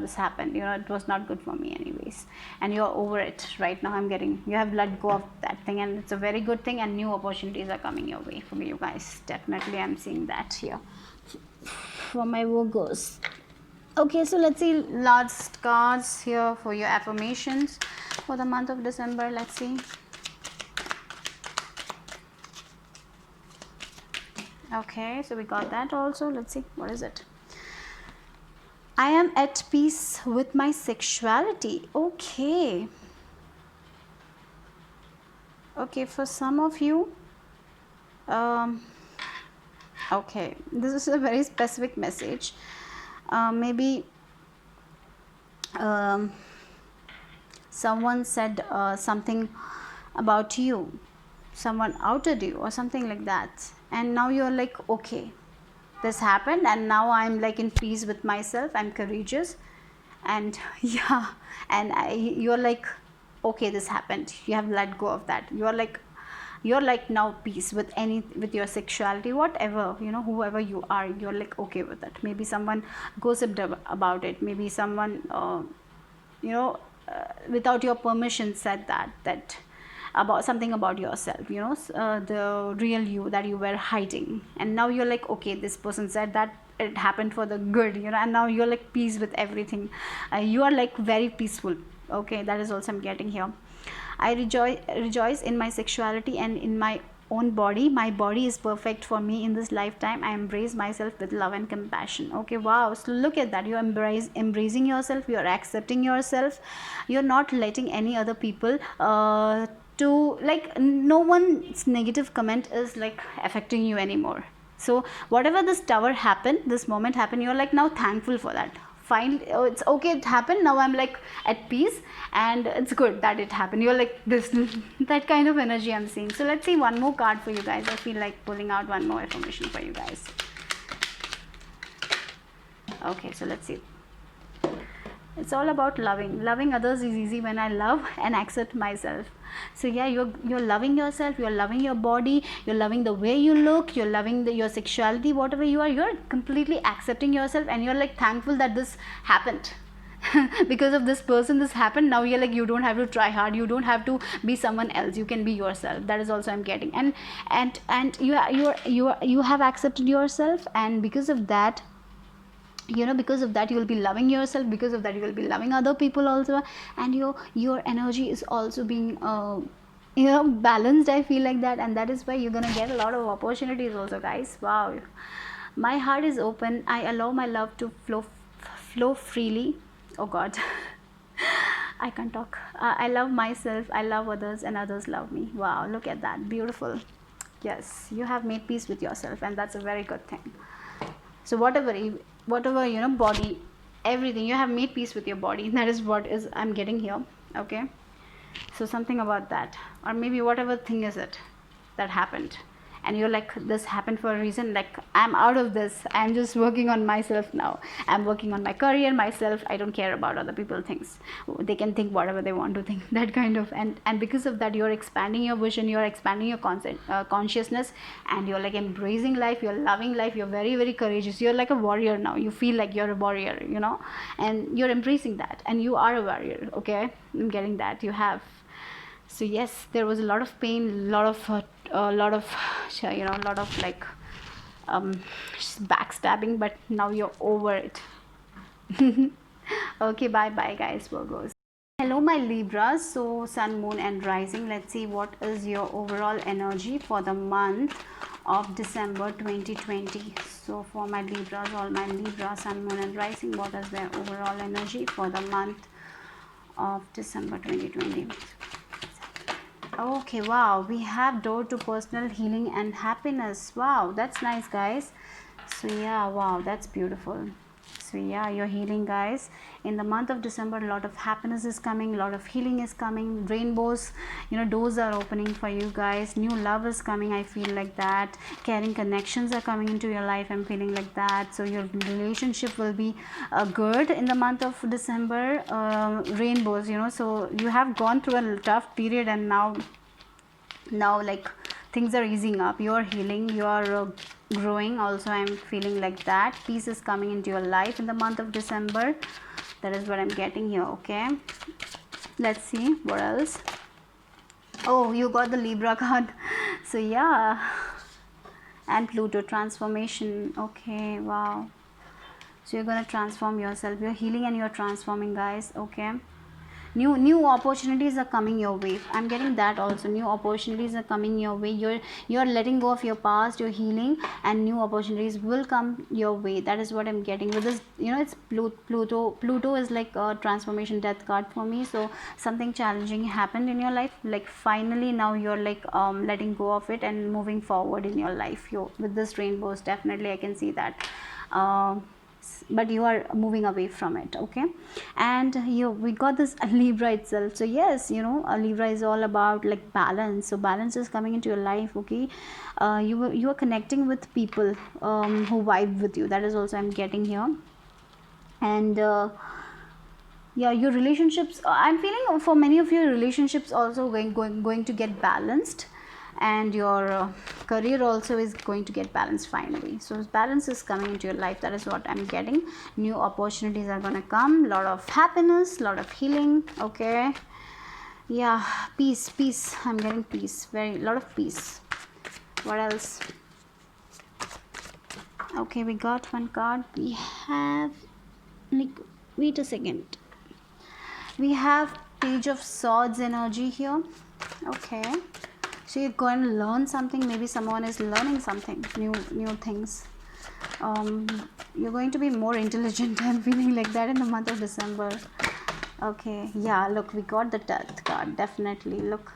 [SPEAKER 1] this happened, it was not good for me anyways, and you're over it right now. You have let go of that thing, and it's a very good thing, and new opportunities are coming your way for you guys. Definitely I'm seeing that here for my Virgos. Okay, so let's see last cards here for your affirmations for the month of December. Let's see. Okay, so we got that also. Let's see, what is it? I am at peace with my sexuality. Okay. Okay, for some of you, okay, this is a very specific message. Maybe someone said something about you, someone outed you or something like that, and now you're like, okay, this happened, and now I'm like in peace with myself, I'm courageous, and yeah, and you're like, okay, this happened, you have let go of that, you're like now peace with your sexuality, whatever, whoever you are, you're like okay with it. Maybe someone gossiped about it, maybe someone without your permission said that about something about yourself, the real you that you were hiding, and now you're like, okay, this person said that it happened for the good, and now you're like peace with everything. You are like very peaceful. Okay, that is also I'm getting here. I rejoice in my sexuality and in my own body. My body is perfect for me in this lifetime. I embrace myself with love and compassion. Okay, wow. So look at that. You're embracing yourself. You're accepting yourself. You're not letting any other people to like, no one's negative comment is like affecting you anymore. So whatever this moment happened, you're like now thankful for that. Fine, it's okay, it happened, now I'm like at peace, and it's good that it happened. You're like this that kind of energy I'm seeing. So let's see one more card for you guys. I feel like pulling out one more information for you guys. Okay, so let's see. It's all about loving others is easy when I love and accept myself. So yeah, you're loving yourself, you're loving your body, you're loving the way you look, you're loving your sexuality, whatever you are, you're completely accepting yourself, and you're like thankful that this happened. Because of this person this happened, now you're like, you don't have to try hard, you don't have to be someone else, you can be yourself. That is also I'm getting. And you have accepted yourself, and because of that, because of that you will be loving yourself, because of that you will be loving other people also, and your energy is also being balanced. I feel like that, and that is why you're gonna get a lot of opportunities also, guys. Wow, my heart is open, I allow my love to flow freely. Oh god. I can't talk. I love myself, I love others, and others love me. Wow, look at that, beautiful. Yes, you have made peace with yourself, and that's a very good thing. So whatever body, everything, you have made peace with your body. That is what is I'm getting here. Okay, so something about that, or maybe whatever thing is it that happened, and you're like, this happened for a reason, like I'm out of this, I'm just working on myself now, I'm working on my career, myself, I don't care about other people things, they can think whatever they want to think. That kind of, and because of that you're expanding your vision, you're expanding your consciousness, and you're like embracing life, you're loving life, you're very very courageous, you're like a warrior now, you feel like you're a warrior, and you're embracing that, and you are a warrior. Okay, I'm getting that you have. So yes, there was a lot of pain, a lot of like backstabbing, but now you're over it. Okay, bye bye guys, Virgos. Hello my Libras. So sun, moon and rising, let's see what is your overall energy for the month of December 2020. So for my Libras, all my Libra sun, moon and rising, what is their overall energy for the month of December 2020? Okay, wow, we have door to personal healing and happiness. Wow, that's nice guys. So yeah, wow, that's beautiful. So yeah, you're healing guys in the month of December. A lot of happiness is coming, a lot of healing is coming, rainbows, doors are opening for you guys, new love is coming. I feel like that caring connections are coming into your life. I'm feeling like that. So your relationship will be good in the month of December. Rainbows, so you have gone through a tough period, and now like things are easing up, you are healing, you are growing also. I'm feeling like that. Peace is coming into your life in the month of December. That is what I'm getting here. Okay, let's see what else. Oh, you got the Libra card. So yeah, and Pluto transformation. Okay, wow. So you're gonna transform yourself, you're healing and you're transforming, guys. Okay, new opportunities are coming your way. I'm getting that also. New opportunities are coming your way. You're letting go of your past, you're healing, and new opportunities will come your way. That is what I'm getting with this. You know, it's Pluto is like a transformation death card for me. So something challenging happened in your life, like finally now you're like letting go of it and moving forward in your life. You with this rainbows, definitely I can see that. But you are moving away from it. Okay, and we got this Libra itself. So yes, you know, a Libra is all about like balance. So balance is coming into your life. Okay, you are connecting with people who vibe with you. That is also I'm getting here. And yeah, your relationships, I'm feeling for many of your relationships also going to get balanced, and your career also is going to get balanced finally. So balance is coming into your life. That is what I'm getting. New opportunities are going to come, lot of happiness, lot of healing. Okay, yeah, peace, I'm getting peace, very lot of peace. What else? Okay, we got one card. We have, like, wait a second, we have Page of Swords energy here. Okay, so you're going to learn something. Maybe someone is learning something new things. You're going to be more intelligent. I'm feeling like that in the month of December. Okay, yeah, look, we got the Death card. Definitely, look,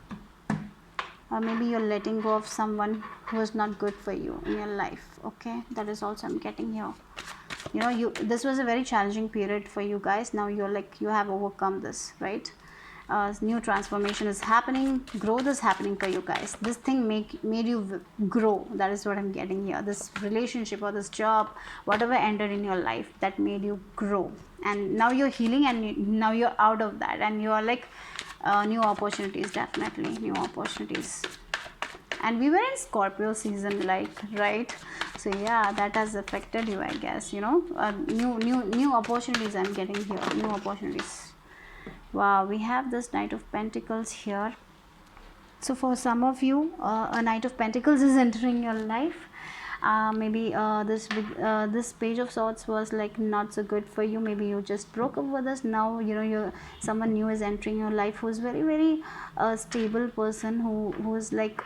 [SPEAKER 1] or maybe you're letting go of someone who is not good for you in your life. Okay, that is also I'm getting here. You know, this was a very challenging period for you guys. Now you're like, you have overcome this, right? New transformation is happening, growth is happening for you guys. This thing made you grow. That is what I'm getting here. This relationship or this job, whatever entered in your life, that made you grow, and now you're healing, and now you're out of that, and you are like new opportunities. Definitely new opportunities. And we were in Scorpio season, like, right? So yeah, that has affected you, I guess. You know, new opportunities I'm getting here. New opportunities. Wow, we have this Knight of Pentacles here. So for some of you, a Knight of Pentacles is entering your life. Maybe this Page of Swords was like not so good for you. Maybe you just broke up with us. Now you know someone new is entering your life who's very stable person, who is like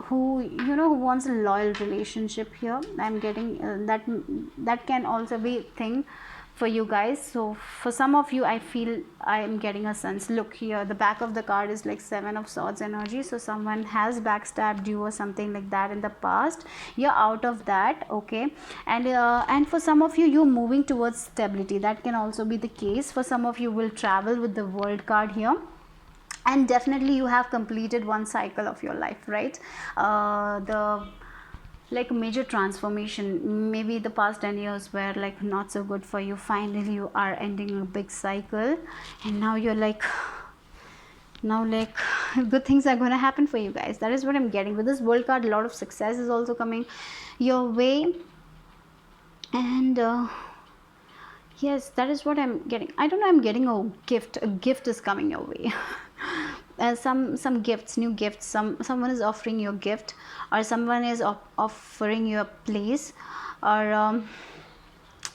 [SPEAKER 1] who, you know, who wants a loyal relationship here. I'm getting that can also be a thing for you guys. So for some of you, I feel I'm getting a sense. Look here, the back of the card is like Seven of Swords energy. So someone has backstabbed you or something like that in the past. You're out of that. Okay, and for some of you, you're moving towards stability. That can also be the case. For some of you, will travel with the World card here. And definitely you have completed one cycle of your life, right? The like major transformation, maybe the past 10 years were like not so good for you. Finally you are ending a big cycle, and now you're like, now like good things are going to happen for you guys. That is what I'm getting with this World card. A lot of success is also coming your way, and yes, that is what I'm getting. I don't know, I'm getting a gift is coming your way. Some gifts, new gifts, someone is offering you a gift, or someone is offering you a place, or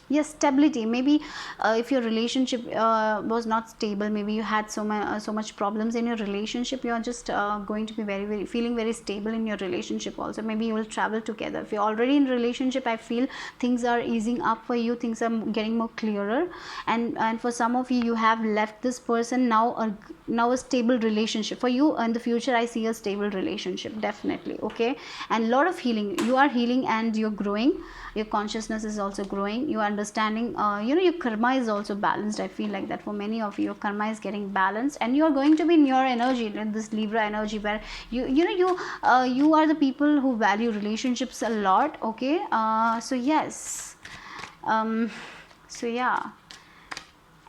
[SPEAKER 1] yes, stability. Maybe if your relationship was not stable, maybe you had so much problems in your relationship, you're just going to be very feeling very stable in your relationship also. Maybe you will travel together. If you're already in relationship, I feel things are easing up for you, things are getting more clearer. And for some of you, you have left this person. Now a stable relationship for you in the future. I see a stable relationship, definitely. Okay, and a lot of healing. You are healing and you're growing. Your consciousness is also growing. You are understanding, you know, your karma is also balanced. I feel like that for many of you, your karma is getting balanced, and you are going to be in your energy, in this Libra energy, where you are the people who value relationships a lot. Okay, so yes, so yeah,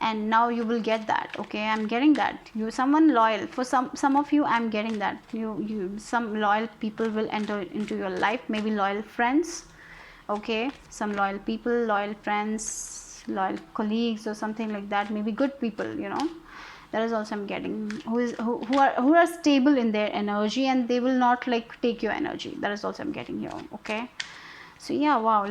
[SPEAKER 1] and now you will get that. Okay, I'm getting that. You someone loyal. For some of you, I'm getting that you some loyal people will enter into your life, maybe loyal friends. Okay, some loyal people, loyal friends, loyal colleagues or something like that, maybe good people, that is also I'm getting, who are stable in their energy, and they will not like take your energy. That is also I'm getting here. Okay, so yeah, wow,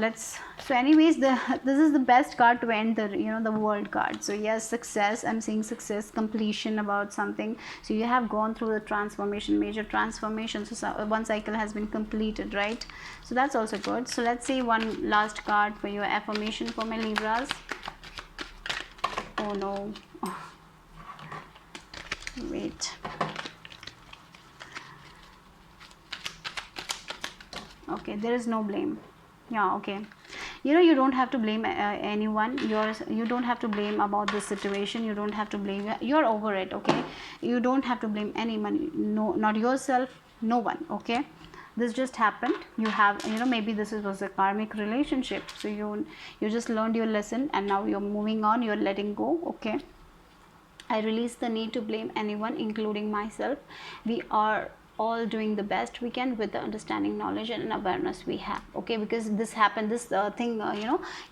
[SPEAKER 1] so anyways, this is the best card to end the world card. So yes, success, I'm seeing success, completion about something. So you have gone through the transformation, major transformation, so one cycle has been completed, right? So that's also good. So let's see one last card for your affirmation for my Libras. Oh no. Wait. Okay, there is no blame. Yeah, okay. You don't have to blame anyone. You don't have to blame about this situation. You don't have to blame. You're over it. Okay, you don't have to blame anyone. No, not yourself. No one. Okay, this just happened. You have, maybe was a karmic relationship. So you just learned your lesson, and now you're moving on. You're letting go. Okay, I release the need to blame anyone, including myself. We are all doing the best we can with the understanding, knowledge, and awareness we have. Okay, because this happened, this thing,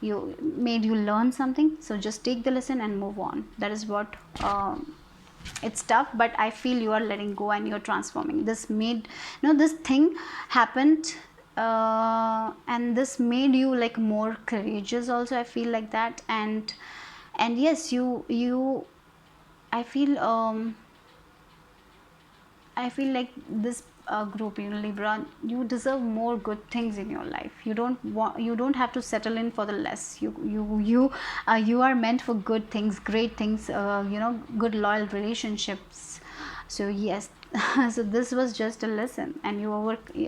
[SPEAKER 1] you made you learn something. So just take the lesson and move on. That is what. It's tough, but I feel you are letting go and you're transforming. This made, this thing happened. And this made you like more courageous also, I feel like that. And yes, you I feel like this group, Libra, you deserve more good things in your life. You don't have to settle in for the less. You are meant for good things, great things, good loyal relationships. So yes, so this was just a lesson, and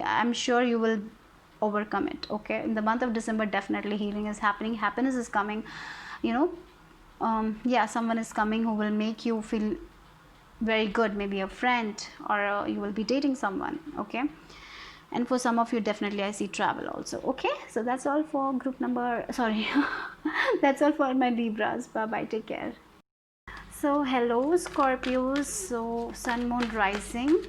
[SPEAKER 1] I'm sure you will overcome it. Okay, in the month of December, definitely healing is happening, happiness is coming. Yeah, someone is coming who will make you feel very good, maybe a friend, or you will be dating someone. Okay, and for some of you, definitely I see travel also. Okay, so that's all for group number, sorry, that's all for my Libras. Bye bye, take care. So hello Scorpios, so sun, moon, rising.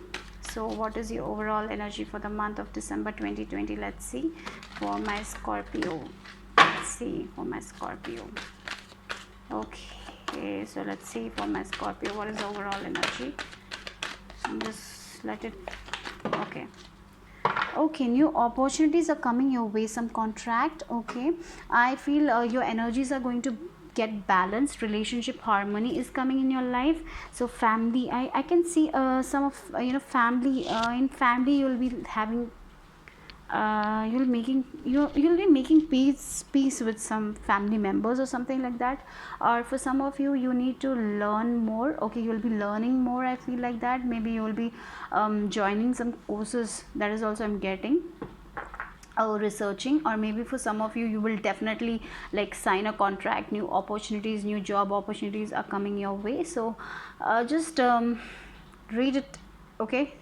[SPEAKER 1] So what is your overall energy for the month of December 2020? Let's see for my Scorpio. Let's see for my Scorpio. Okay, so let's see for my Scorpio what is the overall energy. Just let it. Okay, new opportunities are coming your way, some contract. Okay, I feel your energies are going to get balanced. Relationship harmony is coming in your life. So family, I can see some of family, in family you'll be having you'll be making peace with some family members or something like that. Or for some of you, you need to learn more. Okay, you'll be learning more, I feel like that. Maybe you will be joining some courses. That is also I'm getting, or researching. Or maybe for some of you, you will definitely like sign a contract. New opportunities, new job opportunities are coming your way. So just read it. Okay,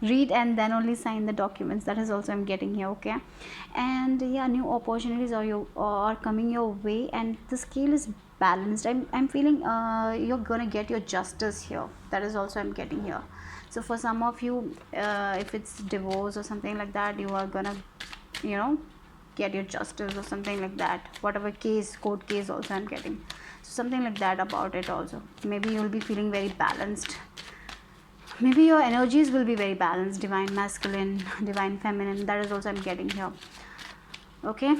[SPEAKER 1] read and then only sign the documents. That is also I'm getting here. Okay, and yeah, new opportunities are coming your way, and the scale is balanced. I'm feeling you're gonna get your justice here. That is also I'm getting here. So for some of you, if it's divorce or something like that, you are gonna get your justice or something like that. Whatever case, court case also I'm getting. So something like that about it also. Maybe you'll be feeling very balanced. Maybe your energies will be very balanced, divine masculine, divine feminine. That is also I'm getting here. Okay,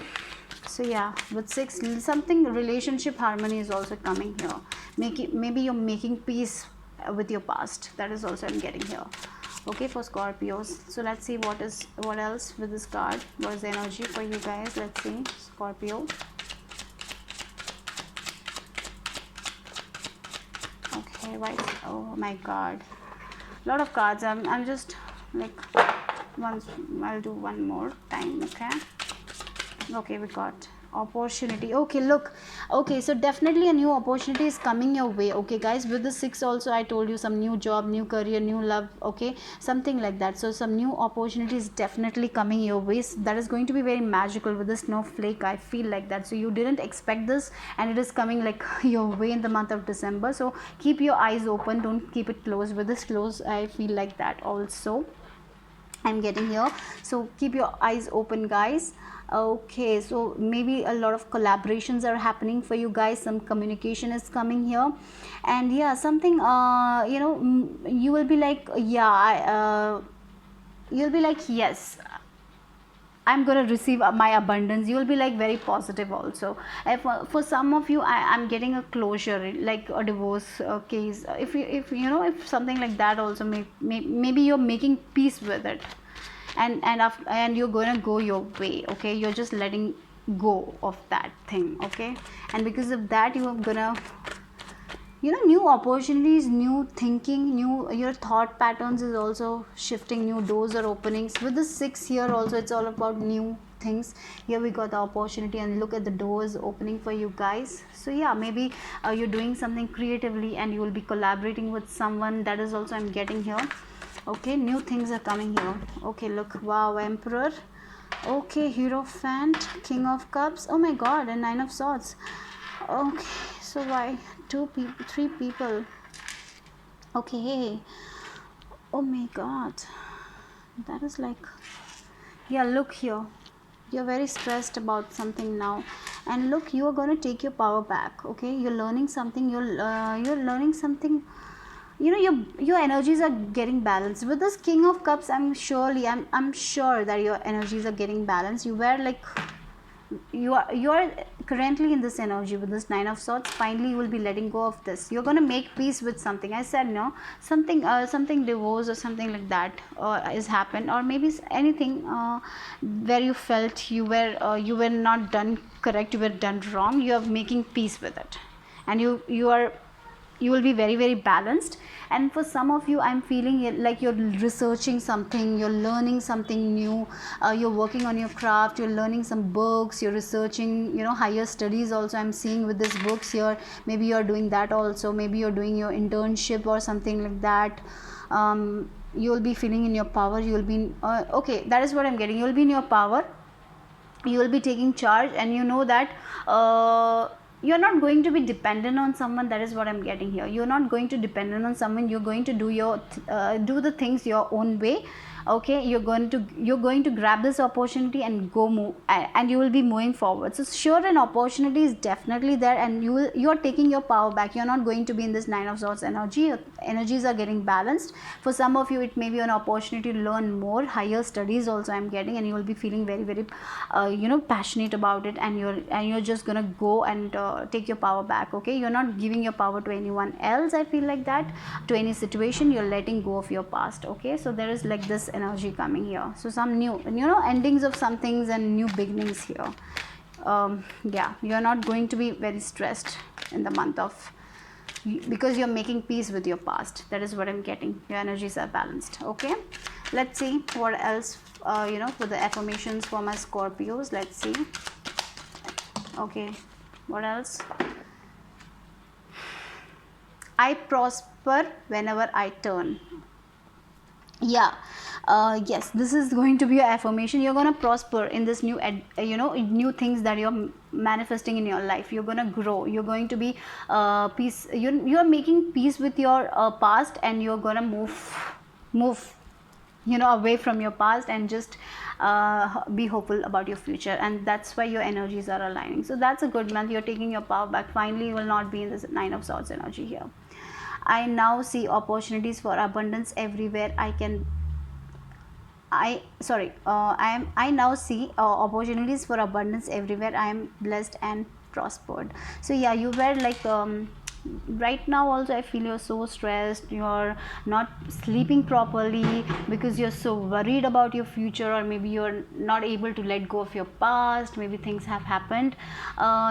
[SPEAKER 1] so yeah, with 6, something relationship harmony is also coming here. Maybe you're making peace with your past. That is also I'm getting here. Okay, for Scorpios. So let's see what else with this card. What is the energy for you guys? Let's see, Scorpio. Okay, right. Oh my God, lot of cards. I'm just like once. I'll do one more time. Okay, we got Opportunity. Okay, look. Okay, so definitely a new opportunity is coming your way. Okay, guys, with the six also I told you some new job, new career, new love. Okay, something like that. So some new opportunities definitely coming your way. That is going to be very magical with the snowflake. I feel like that. So you didn't expect this, and it is coming like your way in the month of December. So keep your eyes open. Don't keep it closed. With this close, I feel like that also. I'm getting here. So keep your eyes open, guys. Okay, so maybe a lot of collaborations are happening for you guys, some communication is coming here, and yeah, something you will be like, yeah, you'll be like, yes, I'm going to receive my abundance. You will be like very positive also. For some of you, I'm getting a closure, like a divorce case. If you know, if something like that also, maybe you're making peace with it, and you're going to go your way. Okay, you're just letting go of that thing. Okay, and because of that, you're gonna, new opportunities, new thinking, new, your thought patterns is also shifting, new doors are openings with the six here also. It's all about new things. Here we got the opportunity, and look at the doors opening for you guys. So yeah, maybe you're doing something creatively, and you will be collaborating with someone. That is also I'm getting here. Okay, new things are coming here. Okay, look, wow, Emperor. Okay, Hierophant, King of Cups. Oh my god, and Nine of Swords. Okay, so why two people, three people? Okay, oh my god, that is like, yeah, look here, you're very stressed about something now, and look, you are going to take your power back. Okay, you're learning something, you're learning something. Your energies are getting balanced with this King of Cups. I'm sure that your energies are getting balanced. You were like, you are currently in this energy with this Nine of Swords. Finally you will be letting go of this. You're going to make peace with something. I said no, something divorce or something like that is happened, or maybe anything where you felt you were not done correct, you were done wrong. You are making peace with it, and you will be very very balanced. And for some of you, I'm feeling it like you're researching something, you're learning something new, you're working on your craft, you're learning some books, you're researching, higher studies also I'm seeing with these books here. Maybe you're doing that also, maybe you're doing your internship or something like that. You will be feeling in your power. You will be okay, that is what I'm getting. You will be in your power, you will be taking charge, and you know that you're not going to be dependent on someone. That is what I'm getting here. You're not going to dependent on someone. You're going to do the things your own way. Okay, you're going to grab this opportunity and go move, and you will be moving forward. So sure, an opportunity is definitely there, and you're taking your power back. You're not going to be in this Nine of Swords energy. Your energies are getting balanced. For some of you, it may be an opportunity to learn more, higher studies also I'm getting, and you will be feeling very very passionate about it, and you're just gonna go and take your power back. Okay, you're not giving your power to anyone else. I feel like that, to any situation. You're letting go of your past. Okay, so there is like this energy coming here. So some new endings of some things and new beginnings here. Yeah, you're not going to be very stressed in the month of, because you're making peace with your past. That is what I'm getting. Your energies are balanced. Okay, let's see what else for the affirmations for my Scorpios. Let's see. Okay, what else? I prosper whenever I turn. Yeah, yes, this is going to be your affirmation. You're going to prosper in this new things that you're manifesting in your life. You're going to grow. You're going to be peace. You're making peace with your past, and you're going to move away from your past, and just be hopeful about your future. And that's why your energies are aligning. So that's a good month. You're taking your power back. Finally, you will not be in this Nine of Swords energy here. I now see opportunities for abundance everywhere. I now see opportunities for abundance everywhere. I am blessed and prospered. So yeah, you were like right now also I feel you're so stressed. You're not sleeping properly because you're so worried about your future, or maybe you're not able to let go of your past. Maybe things have happened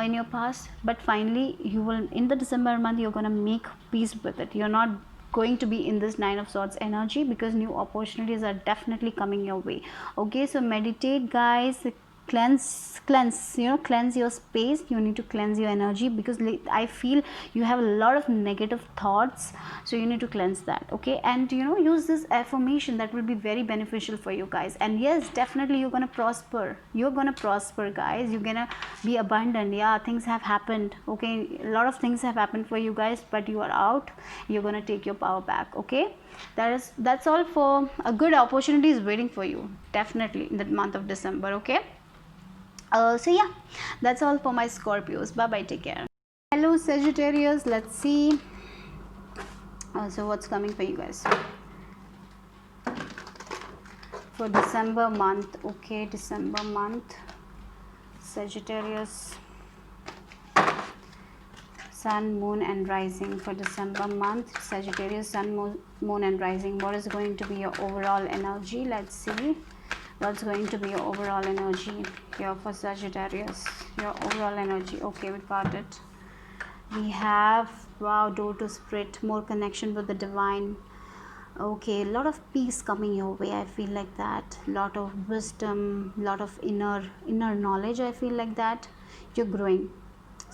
[SPEAKER 1] in your past, but finally you will, in the December month, you're going to make peace with it. You're not going to be in this Nine of Swords energy, because new opportunities are definitely coming your way. Okay, so meditate, guys. cleanse, cleanse your space. You need to cleanse your energy, because I feel you have a lot of negative thoughts, so you need to cleanse that. Okay, and use this affirmation, that will be very beneficial for you guys. And yes, definitely you're gonna prosper, guys. You're gonna be abundant. Yeah, things have happened. Okay, a lot of things have happened for you guys, but you are out. You're gonna take your power back. Okay, that's all. For a good opportunity is waiting for you, definitely, in the month of December. Okay, so yeah, that's all for my Scorpios. Bye bye, take care. Hello Sagittarius, let's see. So what's coming for you guys for December month? Okay, December month, Sagittarius, Sun, Moon and Rising. For December month, Sagittarius, Sun, Moon and Rising, what is going to be your overall energy? Let's see what's going to be your overall energy here for Sagittarius. Your overall energy. Okay, we got it. We have, wow, door to spirit, more connection with the divine. Okay, a lot of peace coming your way. I feel like that. Lot of wisdom, lot of inner knowledge. I feel like that. You're growing.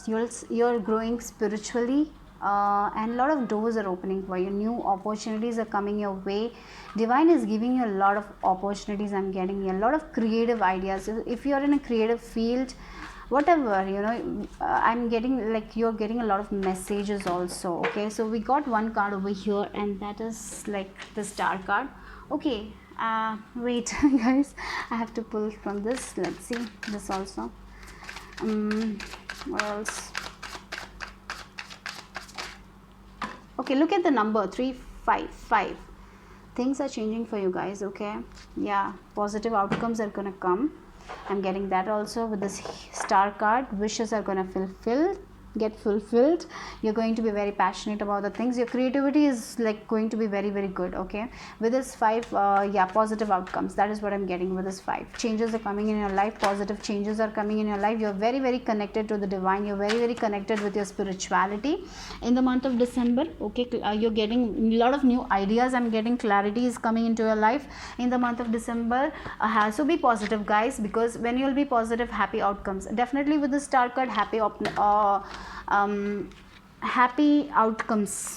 [SPEAKER 1] You're growing spiritually, and a lot of doors are opening for you. New opportunities are coming your way. Divine is giving you a lot of opportunities. I'm getting here a lot of creative ideas. If you're in a creative field, whatever, I'm getting, like, you're getting a lot of messages also. Okay, so we got one card over here, and that is like the Star card. Okay, wait guys, I have to pull from this. Let's see this also. What else? Okay, look at the number 355. Things are changing for you guys. Okay, yeah, positive outcomes are gonna come. I'm getting that also with this Star card. Wishes are gonna get fulfilled. You're going to be very passionate about the things. Your creativity is like going to be very, very good. Okay, with this 5, yeah, positive outcomes, that is what I'm getting with this 5. Changes are coming in your life. Positive changes are coming in your life. You're very, very connected to the divine. You're very, very connected with your spirituality in the month of December. Okay, you're getting a lot of new ideas. I'm getting clarity is coming into your life in the month of December. So be positive, guys, because when you'll be positive, happy outcomes. Definitely with the Star card, happy outcomes.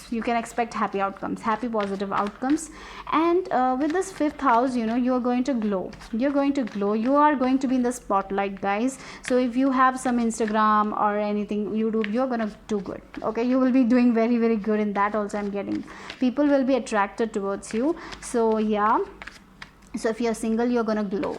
[SPEAKER 1] You can expect happy outcomes, happy positive outcomes. And with this 5th house, you're going to glow. You are going to be in the spotlight, guys. So if you have some Instagram or anything, YouTube, you're gonna do good. Okay, you will be doing very, very good in that also. I'm getting people will be attracted towards you. So yeah, so if you're single, you're gonna glow.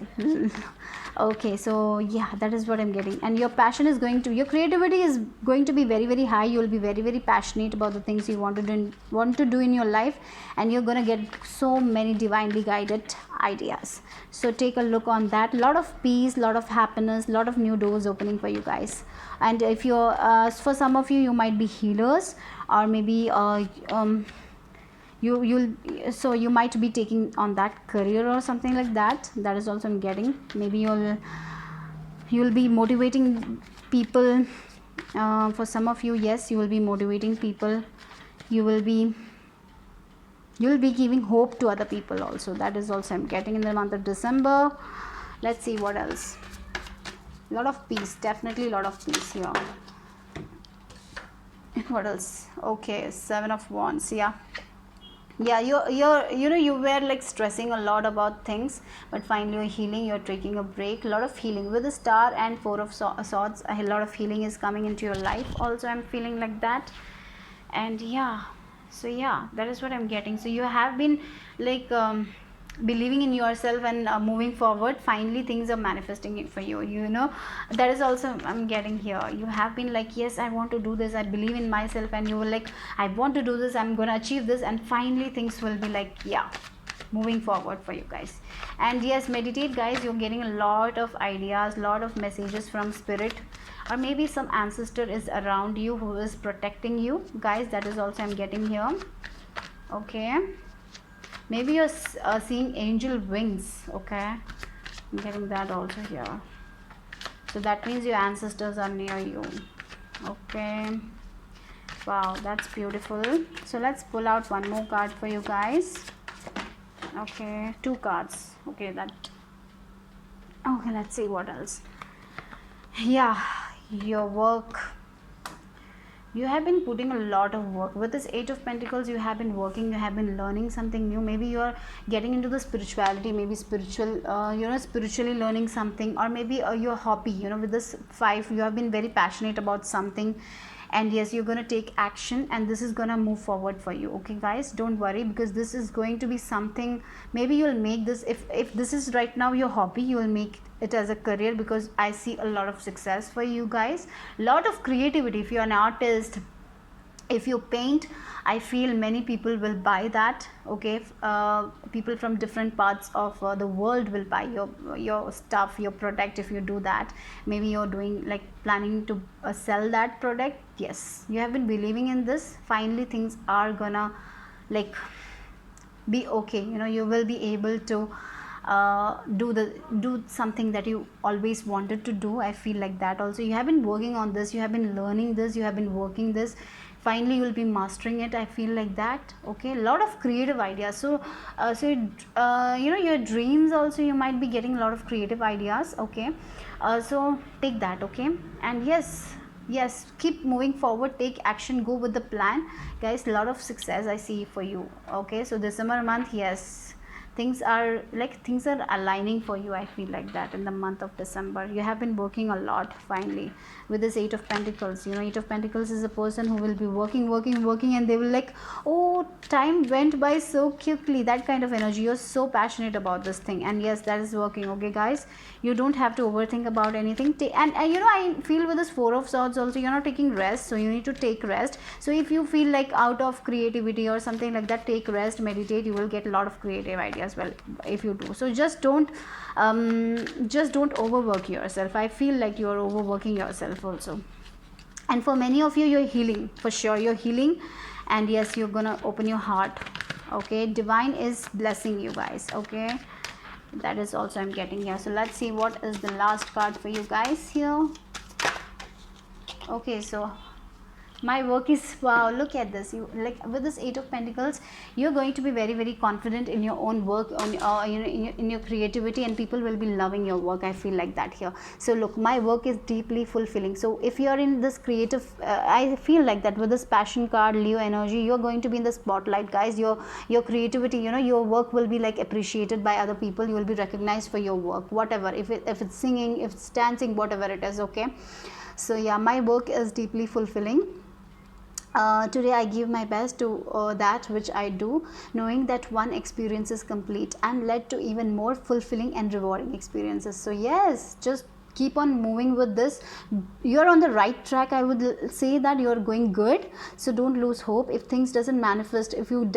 [SPEAKER 1] Okay, so yeah, that is what I'm getting. And your passion is going to, your creativity is going to be very, very high. You will be very, very passionate about the things you want to do in your life, and you're gonna get so many divinely guided ideas. So take a look on that. Lot of peace, lot of happiness, lot of new doors opening for you guys. And if you're for some of you, you might be healers, or maybe you might be taking on that career or something like that. That is also I'm getting. Maybe you'll be motivating people. For some of you, yes, you will be motivating people. You will be giving hope to other people also. That is also I'm getting in the month of December. Let's see what else. A lot of peace, definitely a lot of peace here. What else? Okay, 7 of Wands. Yeah, you were like stressing a lot about things, but finally you're healing. You're taking a break. A lot of healing with the Star and 4 of Swords. A lot of healing is coming into your life also. I'm feeling like that. And yeah, so yeah, that is what I'm getting. So you have been like believing in yourself and moving forward. Finally things are manifesting it for you. That is also I'm getting here. You have been like, yes, I want to do this, I believe in myself, and you were like, I want to do this, I'm gonna achieve this, and finally things will be like, yeah, moving forward for you guys. And yes, meditate, guys. You're getting a lot of ideas, lot of messages from spirit, or maybe some ancestor is around you who is protecting you, guys. That is also I'm getting here. Okay, maybe you're seeing angel wings. Okay, I'm getting that also here. So that means your ancestors are near you. Okay, wow, that's beautiful. So let's pull out one more card for you guys. Okay, 2 cards. Okay, that Okay, let's see what else. Yeah, your work, you have been putting a lot of work with this Eight of Pentacles. You have been working, you have been learning something new. Maybe you are getting into the spirituality, maybe spiritual, spiritually learning something, or maybe your hobby, with this five, you have been very passionate about something, and yes, you're going to take action, and this is going to move forward for you. Okay guys, don't worry, because this is going to be something. Maybe you'll make this, if this is right now your hobby, you will make it as a career, because I see a lot of success for you guys. Lot of creativity. If you're an artist, if you paint, I feel many people will buy that. Okay, people from different parts of the world will buy your stuff, your product. If you do that, maybe you're doing like planning to sell that product. Yes, you have been believing in this. Finally things are gonna like be okay. You will be able to do something that you always wanted to do. I feel like that also. You have been working on this, you have been learning this, you have been working this. Finally you will be mastering it. I feel like that. Okay, a lot of creative ideas. So your dreams also, you might be getting a lot of creative ideas. Okay, so take that. Okay, and yes, keep moving forward, take action, go with the plan, guys. A lot of success I see for you. Okay, so December month, yes, things are aligning for you. I feel like that in the month of December. You have been working a lot. Finally, with this Eight of Pentacles, Eight of Pentacles is a person who will be working, and they will like, oh, time went by so quickly. That kind of energy. You're so passionate about this thing, and yes, that is working. Okay guys, you don't have to overthink about anything. And I feel with this Four of Swords also, you're not taking rest, so you need to take rest. So if you feel like out of creativity or something like that, take rest, meditate. You will get a lot of creative ideas. Well, if you do so, just don't overwork yourself. I feel like you're overworking yourself also. And for many of you, you're healing. For sure you're healing, and yes, you're gonna open your heart. Okay, divine is blessing you guys. Okay, that is also I'm getting here. So let's see what is the last card for you guys here. Okay, so my work is, wow, look at this. You like with this Eight of Pentacles, you're going to be very, very confident in your own work, on in your creativity, and people will be loving your work. I feel like that here. So look, my work is deeply fulfilling. So if you're in this creative, I feel like that with this passion card, Leo energy, you're going to be in the spotlight, guys. Your creativity, your work will be like appreciated by other people. You will be recognized for your work, whatever, if it's singing, if it's dancing, whatever it is. Okay, so yeah, my work is deeply fulfilling. Today I give my best to that which I do, knowing that one experience is complete and led to even more fulfilling and rewarding experiences. So yes, just keep on moving with this. You're on the right track. I would say that you're going good, so don't lose hope. If things doesn't manifest, if you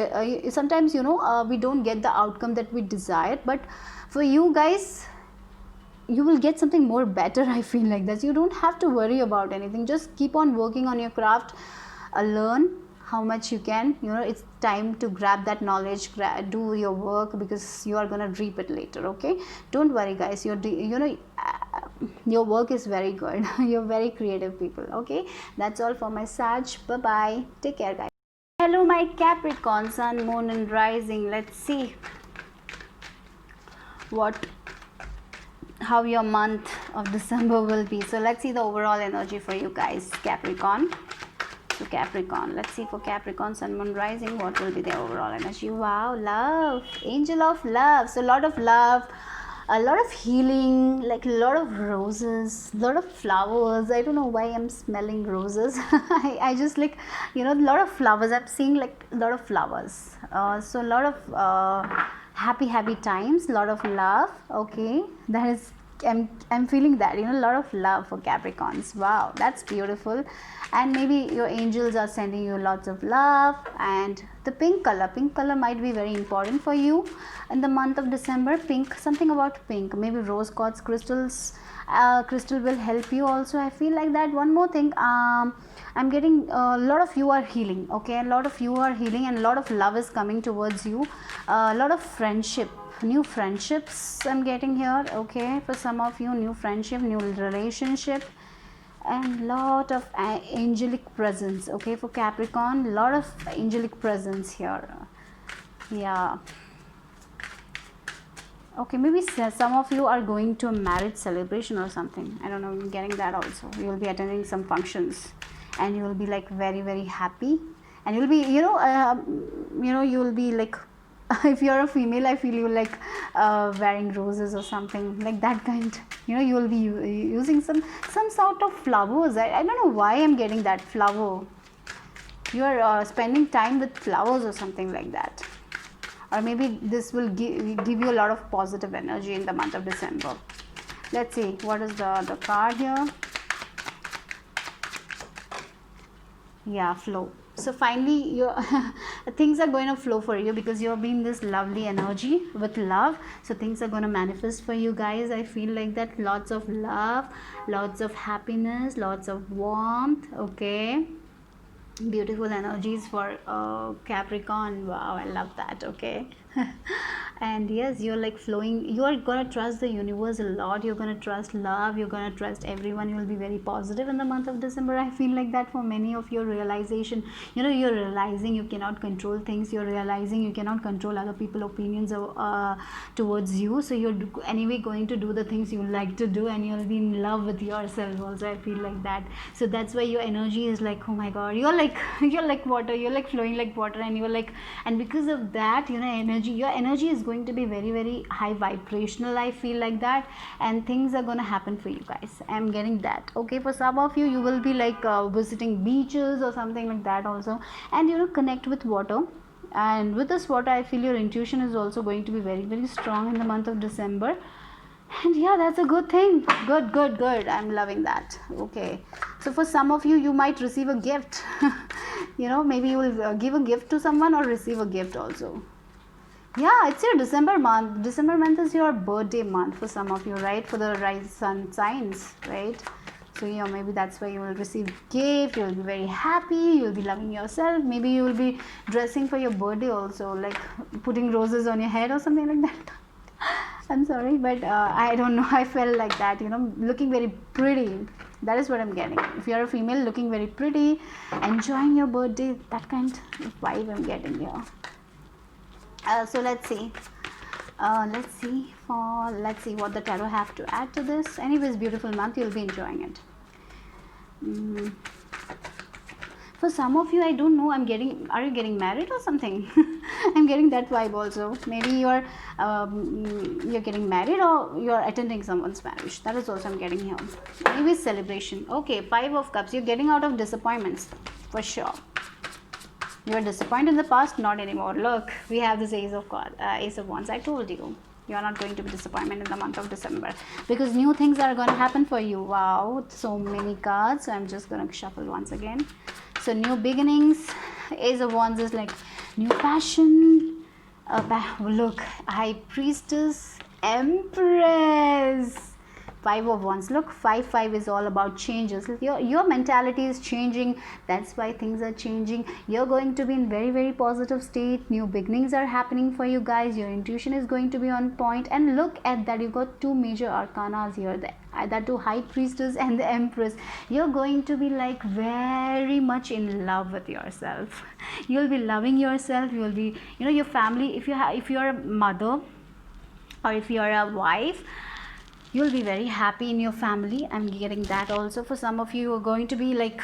[SPEAKER 1] sometimes we don't get the outcome that we desired, but for you guys, you will get something more better. I feel like that. You don't have to worry about anything. Just keep on working on your craft. Learn how much you can. It's time to grab that knowledge, do your work, because you are gonna reap it later. Okay, don't worry guys, your work is very good. You're very creative people. Okay, that's all for my Sag. Bye bye, take care guys. Hello my Capricorn, Sun, Moon and Rising. Let's see how your month of December will be. So let's see the overall energy for you guys, Capricorn. So Capricorn, let's see for Capricorn, Sun, Moon, Rising, what will be the overall energy. Wow, love, Angel of Love. So a lot of love, a lot of healing, like a lot of roses, a lot of flowers. I don't know why I'm smelling roses. I just like, a lot of flowers. I'm seeing like a lot of flowers. So a lot of happy times, a lot of love. Okay, that is, I'm feeling that, a lot of love for Capricorns. Wow, that's beautiful. And maybe your angels are sending you lots of love. And the pink color might be very important for you in the month of December. Pink, something about pink, maybe rose quartz crystals. Crystal will help you also. I feel like that. One more thing, I'm getting a lot of you are healing. Okay, a lot of you are healing, and a lot of love is coming towards you. A lot of friendship, new friendships I'm getting here. Okay, for some of you, new friendship, new relationship, and lot of angelic presence. Okay, for Capricorn, lot of angelic presence here. Yeah. Okay, maybe some of you are going to a marriage celebration or something. I don't know, I'm getting that also. You will be attending some functions and you will be like very, very happy. And you'll be, you will be like, if you're a female, I feel you like wearing roses or something like that kind. You will be using some sort of flowers. I don't know why I'm getting that flower. You are spending time with flowers or something like that. Or maybe this will give you a lot of positive energy in the month of December. Let's see, what is the card here? Yeah, flow. So finally your things are going to flow for you because you're being this lovely energy with love. So things are going to manifest for you guys. I feel like that. Lots of love, lots of happiness, lots of warmth. Okay, beautiful energies for Capricorn. Wow, I love that. Okay. And yes, you're like flowing. You are gonna trust the universe a lot. You're gonna trust love. You're gonna trust everyone. You will be very positive in the month of December. I feel like that for many of your realization. You're realizing you cannot control things. You're realizing you cannot control other people's opinions towards you. So you're anyway going to do the things you like to do, and you'll be in love with yourself also. I feel like that. So that's why your energy is like, oh my god, you're like water. You're like flowing like water, and you're like, and because of that, your energy is going to be very, very high vibrational. I feel like that, and things are gonna happen for you guys. I'm getting that. Okay, for some of you, you will be like visiting beaches or something like that also, and connect with water. And with this water, I feel your intuition is also going to be very, very strong in the month of December. And yeah, that's a good thing. Good. I'm loving that. Okay, so for some of you, you might receive a gift. Maybe you will give a gift to someone or receive a gift also. Yeah, it's your December month. December month is your birthday month for some of you, right? For the rise sun signs, right? So maybe that's why you will receive gift. You will be very happy. You will be loving yourself. Maybe you will be dressing for your birthday also, like putting roses on your head or something like that. I'm sorry, but I don't know. I felt like that. Looking very pretty. That is what I'm getting. If you're a female, looking very pretty, enjoying your birthday, that kind of vibe I'm getting here. So let's see what the tarot have to add to this. Anyways, beautiful month, you'll be enjoying it. For some of you, I don't know, are you getting married or something? I'm getting that vibe also. Maybe you're getting married or you're attending someone's marriage. That is also I'm getting here. Anyways, celebration. Okay, 5 of Cups. You're getting out of disappointments for sure. You are disappointed in the past, not anymore. Look, we have this Ace of Wands. I told you, you are not going to be disappointed in the month of December because new things are going to happen for you. Wow, so many cards. So I'm just going to shuffle once again. So new beginnings. Ace of Wands is like new passion. Look, High Priestess, Empress. 5 of Wands. Look, 5 is all about changes. Your mentality is changing. That's why things are changing. You're going to be in very, very positive state. New beginnings are happening for you guys. Your intuition is going to be on point. And look at that. You've got 2 major arcanas here. That 2 High Priestess and the Empress. You're going to be like very much in love with yourself. You'll be loving yourself. You'll be, your family. If you're a mother or if you're a wife, you'll be very happy in your family. I'm getting that also. For some of you are going to be like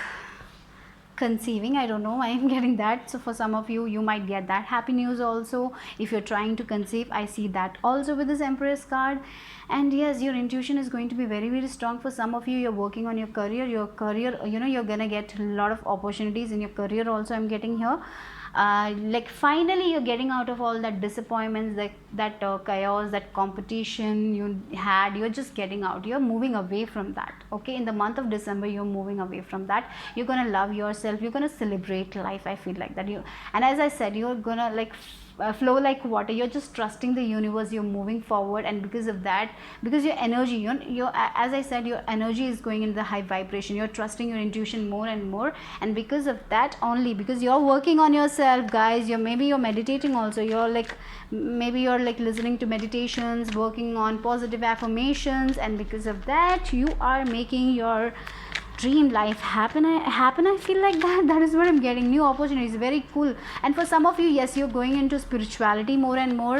[SPEAKER 1] conceiving. I don't know, I am getting that. So for some of you, you might get that happy news also. If you're trying to conceive, I see that also with this Empress card. And yes, your intuition is going to be very, very strong. For some of you, you're working on your career. You're gonna get a lot of opportunities in your career also. I'm getting here. Like finally you're getting out of all that disappointments, that chaos, that competition you had. You're just getting out. You're moving away from that. Okay, in the month of December, you're moving away from that. You're gonna love yourself. You're gonna celebrate life. I feel like that. And as I said, you're gonna like flow like water. You're just trusting the universe. You're moving forward, and because of that, because your energy, your as I said, your energy is going in the high vibration. You're trusting your intuition more and more, and because of that only, because you're working on yourself, guys. Maybe you're meditating also. Maybe you're like listening to meditations, working on positive affirmations, and because of that, you are making your dream life happen. I feel like that is what I'm getting. New opportunities, very cool. And for some of you, yes, you're going into spirituality more and more.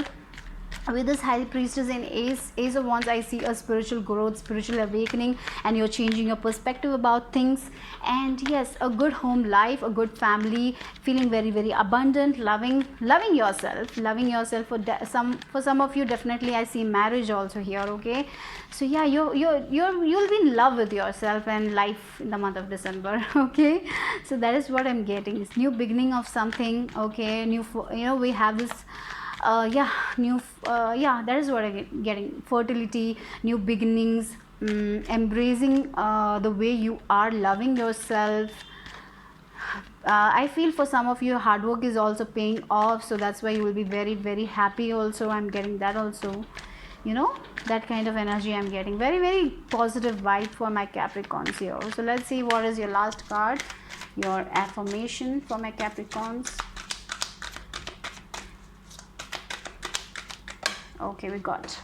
[SPEAKER 1] with this high priestess in ace of wands, I see a spiritual growth, spiritual awakening, and you're changing your perspective about things. And yes, a good home life, a good family, feeling very very abundant, loving yourself. For some of you, definitely I see marriage also here. Okay, so yeah, you'll be in love with yourself and life in the month of December. Okay, so that is what I'm getting. It's new beginning of something. Okay, we have this yeah, yeah, that is what I get getting. Fertility, new beginnings, embracing the way you are, loving yourself. I feel for some of you hard work is also paying off, so that's why you will be very very happy also. I'm getting that also, that kind of energy I'm getting. Very very positive vibe for my Capricorns here. So let's see what is your last card, your affirmation for my Capricorns. Okay, we got.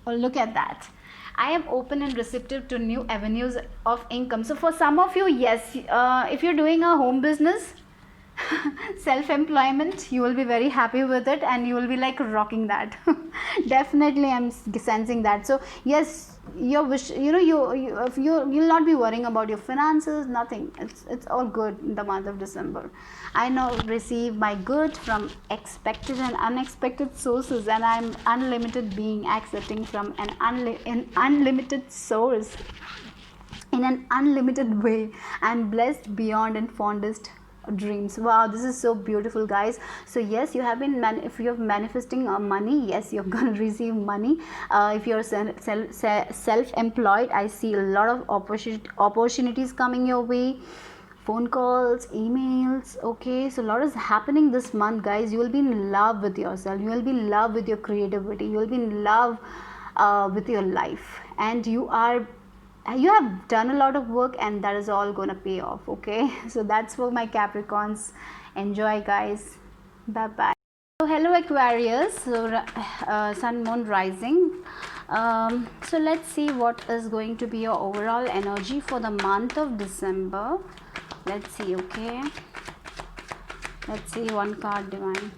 [SPEAKER 1] Oh, look at that. I am open and receptive to new avenues of income. So for some of you, yes, if you're doing a home business, self-employment, you will be very happy with it and you will be like rocking that. Definitely I'm sensing that. So yes, your wish, you'll not be worrying about your finances, nothing. It's all good in the month of December. I now receive my good from expected and unexpected sources, and I'm unlimited being, accepting from an unlimited source in an unlimited way. I'm blessed beyond and fondest dreams. Wow, this is so beautiful, guys. So yes, you have been if you're manifesting money, yes, you're gonna receive money. If you're self-employed, I see a lot of opportunities coming your way, phone calls, emails. Okay, so a lot is happening this month, guys. You will be in love with yourself, you will be in love with your creativity, you will be in love with your life, and you have done a lot of work, and that is all gonna pay off. Okay, so that's for my Capricorns. Enjoy, guys. Bye bye. So hello Aquarius. So sun, moon, rising. So let's see what is going to be your overall energy for the month of December. Let's see. Okay, let's see one card, divine.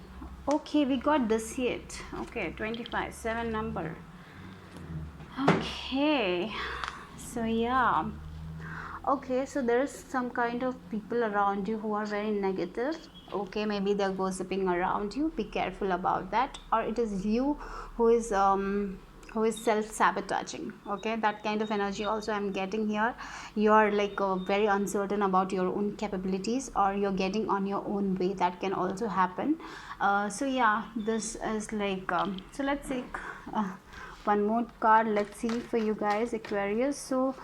[SPEAKER 1] Okay, we got this hit. Okay, 25, 7 number. Okay, so yeah. Okay, so there is some kind of people around you who are very negative. Okay, maybe they're gossiping around you. Be careful about that. Or it is you who is self-sabotaging. Okay, that kind of energy also I'm getting here. You're like very uncertain about your own capabilities, or you're getting on your own way. That can also happen. So yeah, this is like so let's see one more card. Let's see for you guys, Aquarius. So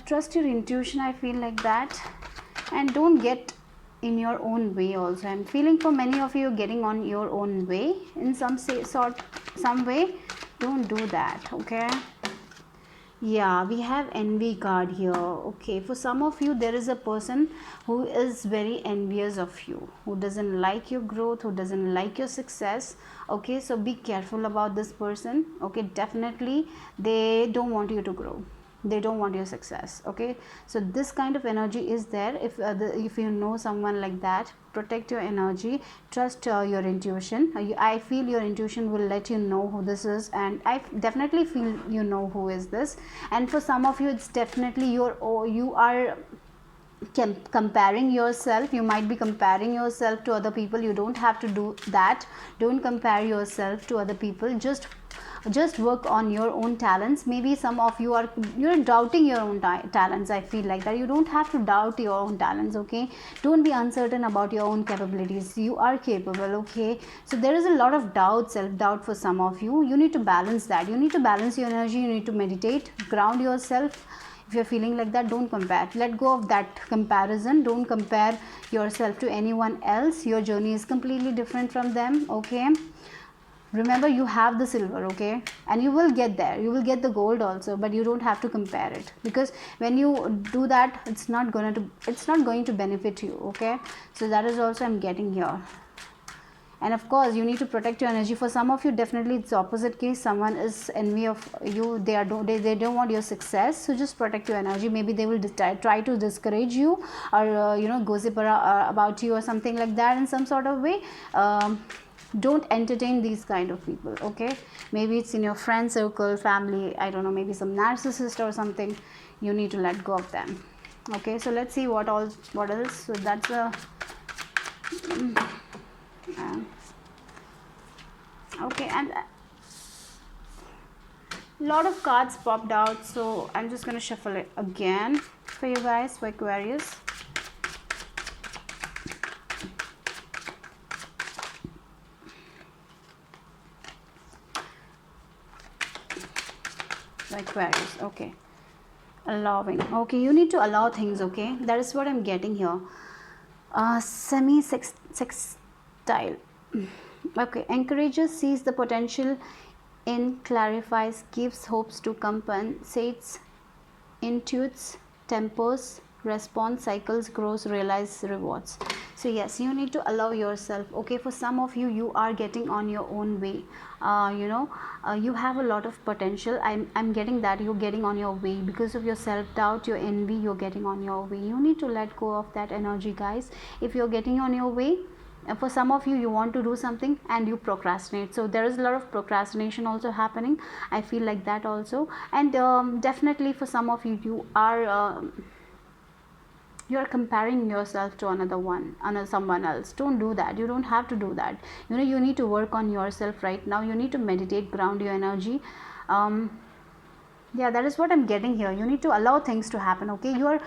[SPEAKER 1] trust your intuition, I feel like that, and don't get in your own way also. I'm feeling for many of you getting on your own way in some way. Don't do that. Okay, yeah, we have envy card here. Okay, for some of you there is a person who is very envious of you, who doesn't like your growth, who doesn't like your success. Okay, so be careful about this person. Okay, definitely they don't want you to grow, they don't want your success. Okay, so this kind of energy is there. If you know someone like that, protect your energy, trust your intuition. I feel your intuition will let you know who this is, and I definitely feel you know who is this. And for some of you, it's definitely you are comparing yourself. You might be comparing yourself to other people. You don't have to do that. Don't compare yourself to other people. Just work on your own talents. Maybe some of you you're doubting your own talents. I feel like that you don't have to doubt your own talents. Okay, don't be uncertain about your own capabilities. You are capable. Okay, so there is a lot of self-doubt for some of you. You need to balance that. You need to balance your energy. You need to meditate, ground yourself. If you're feeling like that, don't compare. Let go of that comparison. Don't compare yourself to anyone else. Your journey is completely different from them. Okay, remember, you have the silver. Okay, and you will get there. You will get the gold also, but you don't have to compare it, because when you do that, it's not going to benefit you. Okay, so that is also I'm getting here. And of course, you need to protect your energy. For some of you, definitely it's opposite case. Someone is envy of you. They don't want your success. So just protect your energy. Maybe they will try to discourage you, or gossip about you or something like that in some sort of way. Don't entertain these kind of people, okay? Maybe it's in your friend circle, family, I don't know, maybe some narcissist or something. You need to let go of them. Okay, so let's see what else. So that's a okay, and lot of cards popped out, so I'm just gonna shuffle it again for you guys, for Aquarius. Aquarius, okay. Allowing, okay, you need to allow things, okay? That is what I'm getting here. Semi sextile, okay. Encourages, sees the potential in, clarifies, gives hopes to, compensates, intuits, tempers, response, cycles, grows, realize, rewards. So yes, you need to allow yourself, okay? For some of you, you are getting on your own way. You have a lot of potential. I'm getting that you're getting on your way because of your self-doubt, your envy. You're getting on your way. You need to let go of that energy, guys. If you're getting on your way, for some of you, you want to do something and you procrastinate. So there is a lot of procrastination also happening. I feel like that also. And definitely for some of you, you are comparing yourself to someone else. Don't do that. You don't have to do that. You need to work on yourself right now. You need to meditate, ground your energy. Yeah, that is what I'm getting here. You need to allow things to happen, okay? You're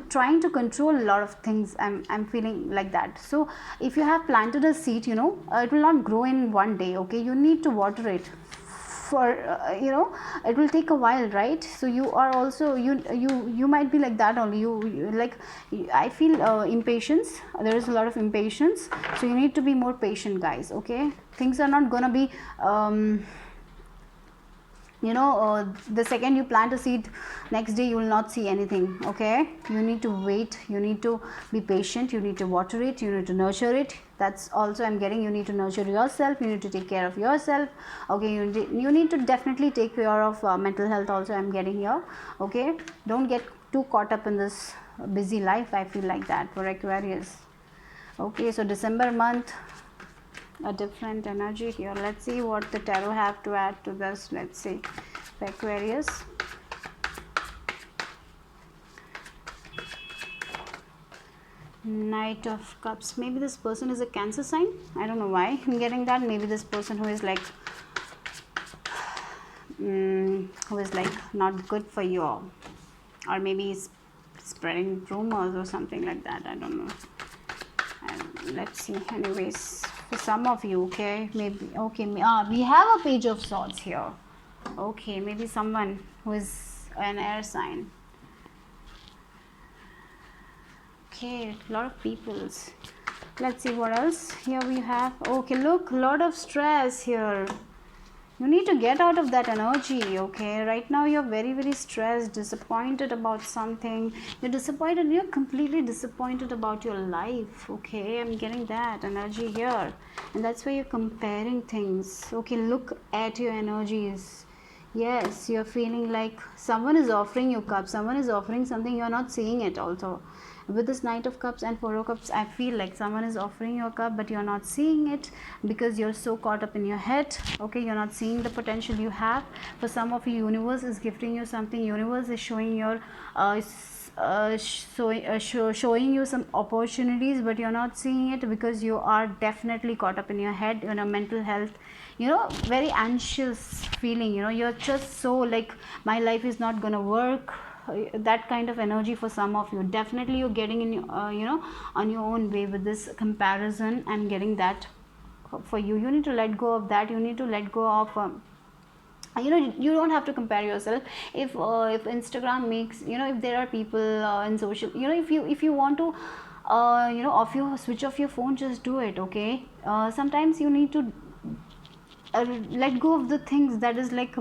[SPEAKER 1] trying to control a lot of things. I'm feeling like that. So if you have planted a seed, it will not grow in one day, okay? You need to water it for it will take a while, right? So you are also, you might be like that only. I feel impatience. There is a lot of impatience, so you need to be more patient, guys, okay? Things are not gonna be the second you plant a seed, next day you will not see anything, okay? You need to wait, you need to be patient, you need to water it, you need to nurture it. That's also I'm getting. You need to nurture yourself, you need to take care of yourself, okay? You need to definitely take care of mental health also, I'm getting here, okay? Don't get too caught up in this busy life. I feel like that for Aquarius. Okay, so December month, a different energy here. Let's see what the tarot have to add to this. Let's see, for Aquarius. Knight of Cups. Maybe this person is a Cancer sign. I don't know why I'm getting that. Maybe this person who is like not good for you, or maybe he's spreading rumors or something like that. I don't know. And let's see. Anyways, for some of you, okay, maybe, okay, we have a Page of Swords here. Okay, maybe someone who is an air sign. Okay, a lot of peoples. Let's see what else here we have. Okay, look, a lot of stress here. You need to get out of that energy, okay? Right now you're very, very stressed, disappointed about something. You're completely disappointed about your life, okay? I'm getting that energy here. And that's why you're comparing things. Okay, look at your energies. Yes, you're feeling like someone is offering you cups, someone is offering something, you're not seeing it also. With this Knight of Cups and Four of Cups, I feel like someone is offering you a cup, but you're not seeing it because you're so caught up in your head, okay? You're not seeing the potential you have. For some of you, universe is gifting you something. Universe is showing your showing you some opportunities, but you're not seeing it because you are definitely caught up in your head, mental health, very anxious feeling. You're just so like, my life is not gonna work. That kind of energy for some of you. Definitely you're getting in on your own way with this comparison. I'm getting that for you. You need to let go of that. You need to let go of you don't have to compare yourself. If Instagram makes, if there are people in social, if you want to switch off your phone, just do it, okay? Sometimes you need to let go of the things that is like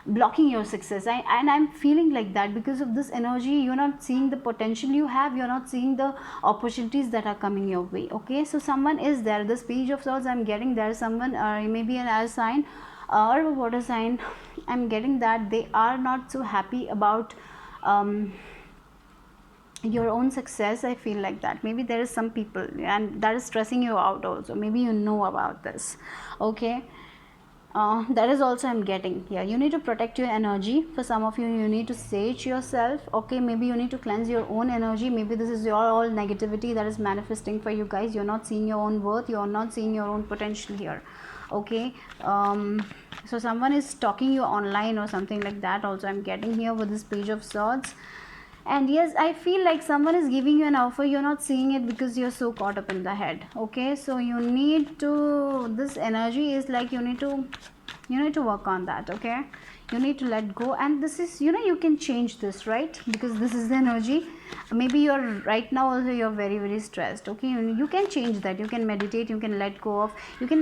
[SPEAKER 1] blocking your success. And I'm feeling like that because of this energy. You're not seeing the potential you have, you're not seeing the opportunities that are coming your way, okay? So someone is there. This Page of Swords, I'm getting there. Someone maybe an air sign or a water sign. I'm getting that they are not so happy about your own success. I feel like that maybe there is some people and that is stressing you out also, maybe you know about this. Okay, that is also I'm getting here. You need to protect your energy. For some of you, you need to sage yourself. Okay, maybe you need to cleanse your own energy. Maybe this is your all negativity that is manifesting for you guys. You're not seeing your own worth, you're not seeing your own potential here. Okay, so someone is stalking you online or something like that also I'm getting here with this Page of Swords. And yes, I feel like someone is giving you an offer, you're not seeing it because you're so caught up in the head. Okay, so you need to, this energy is like you need to work on that. Okay, you need to let go, and this is, you can change this, right? Because this is the energy. Maybe you're right now also you're very very stressed. Okay, you can change that. You can meditate, you can let go of, you can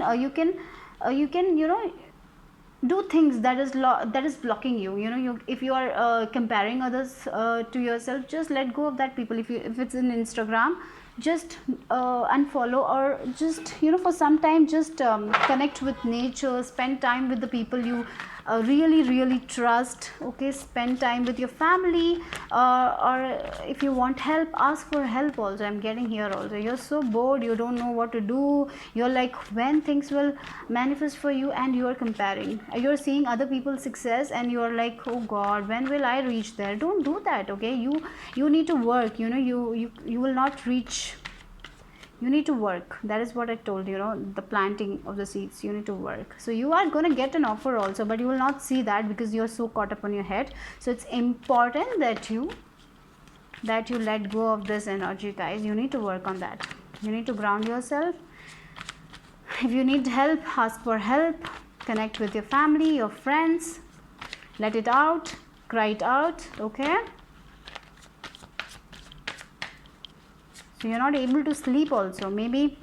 [SPEAKER 1] do things that is blocking you. If you are comparing others to yourself, just let go of that people. If it's in Instagram, just unfollow, or just for some time just connect with nature, spend time with the people you really really trust. Okay, spend time with your family, or if you want help, ask for help also. I'm getting here also you're so bored, you don't know what to do. You're like, when things will manifest for you, and you are comparing, you're seeing other people's success, and you're like, oh god, when will I reach there? Don't do that. Okay, you need to work. You will not reach. You need to work. That is what I told you, the planting of the seeds. You need to work. So you are going to get an offer also, but you will not see that because you're so caught up on your head. So it's important that you let go of this energy, guys. You need to work on that. You need to ground yourself. If you need help, ask for help. Connect with your family, your friends. Let it out. Cry it out. Okay, so you're not able to sleep also. Maybe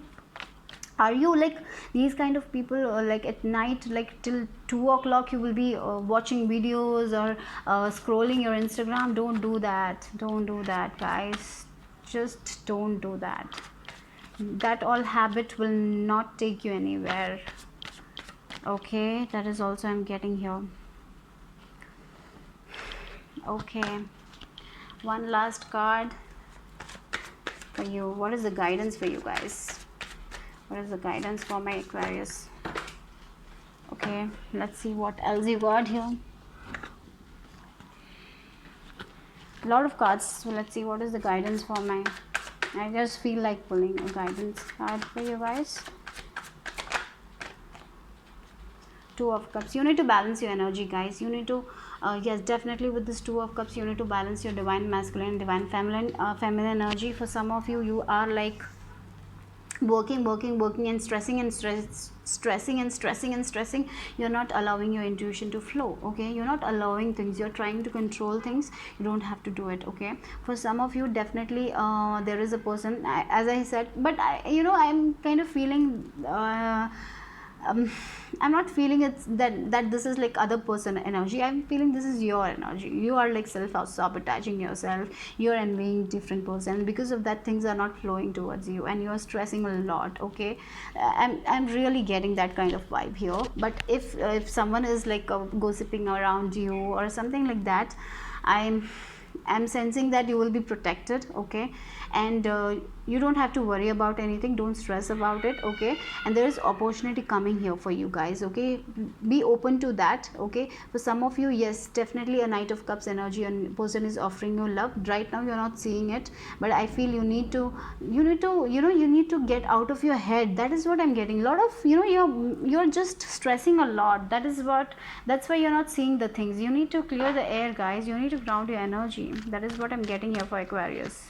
[SPEAKER 1] are you like these kind of people, like at night, like till 2 o'clock you will be watching videos or scrolling your Instagram? Don't do that. Don't do that, guys. Just don't do that. That all habit will not take you anywhere. Okay, that is also I'm getting here. Okay, one last card for you. What is the guidance for you guys? What is the guidance for my Aquarius? Okay, let's see what else you got here. A lot of cards, so let's see what is the guidance for my, I just feel like pulling a guidance card for you guys. Two of Cups. You need to balance your energy, guys. You need to yes, definitely with this Two of Cups you need to balance your divine masculine and divine feminine energy. For some of you, you are like working and stressing and stressing. You're not allowing your intuition to flow. Okay, you're not allowing things, you're trying to control things. You don't have to do it. Okay, for some of you, definitely there is a person, as I said, but I'm kind of feeling I'm not feeling it's that this is like other person energy. I'm feeling this is your energy. You are like self-sabotaging yourself. You're envying different person. Because of that, things are not flowing towards you, and you're stressing a lot. Okay, I'm really getting that kind of vibe here. But if someone is like gossiping around you or something like that, I'm sensing that you will be protected. Okay, and you don't have to worry about anything. Don't stress about it. Okay, and there is opportunity coming here for you guys. Okay, be open to that. Okay, for some of you, yes, definitely a Knight of Cups energy, and person is offering you love. Right now you're not seeing it, but I feel you need to get out of your head. That is what I'm getting. A lot of you're just stressing a lot. That's why you're not seeing the things. You need to clear the air, guys. You need to ground your energy. That is what I'm getting here for Aquarius.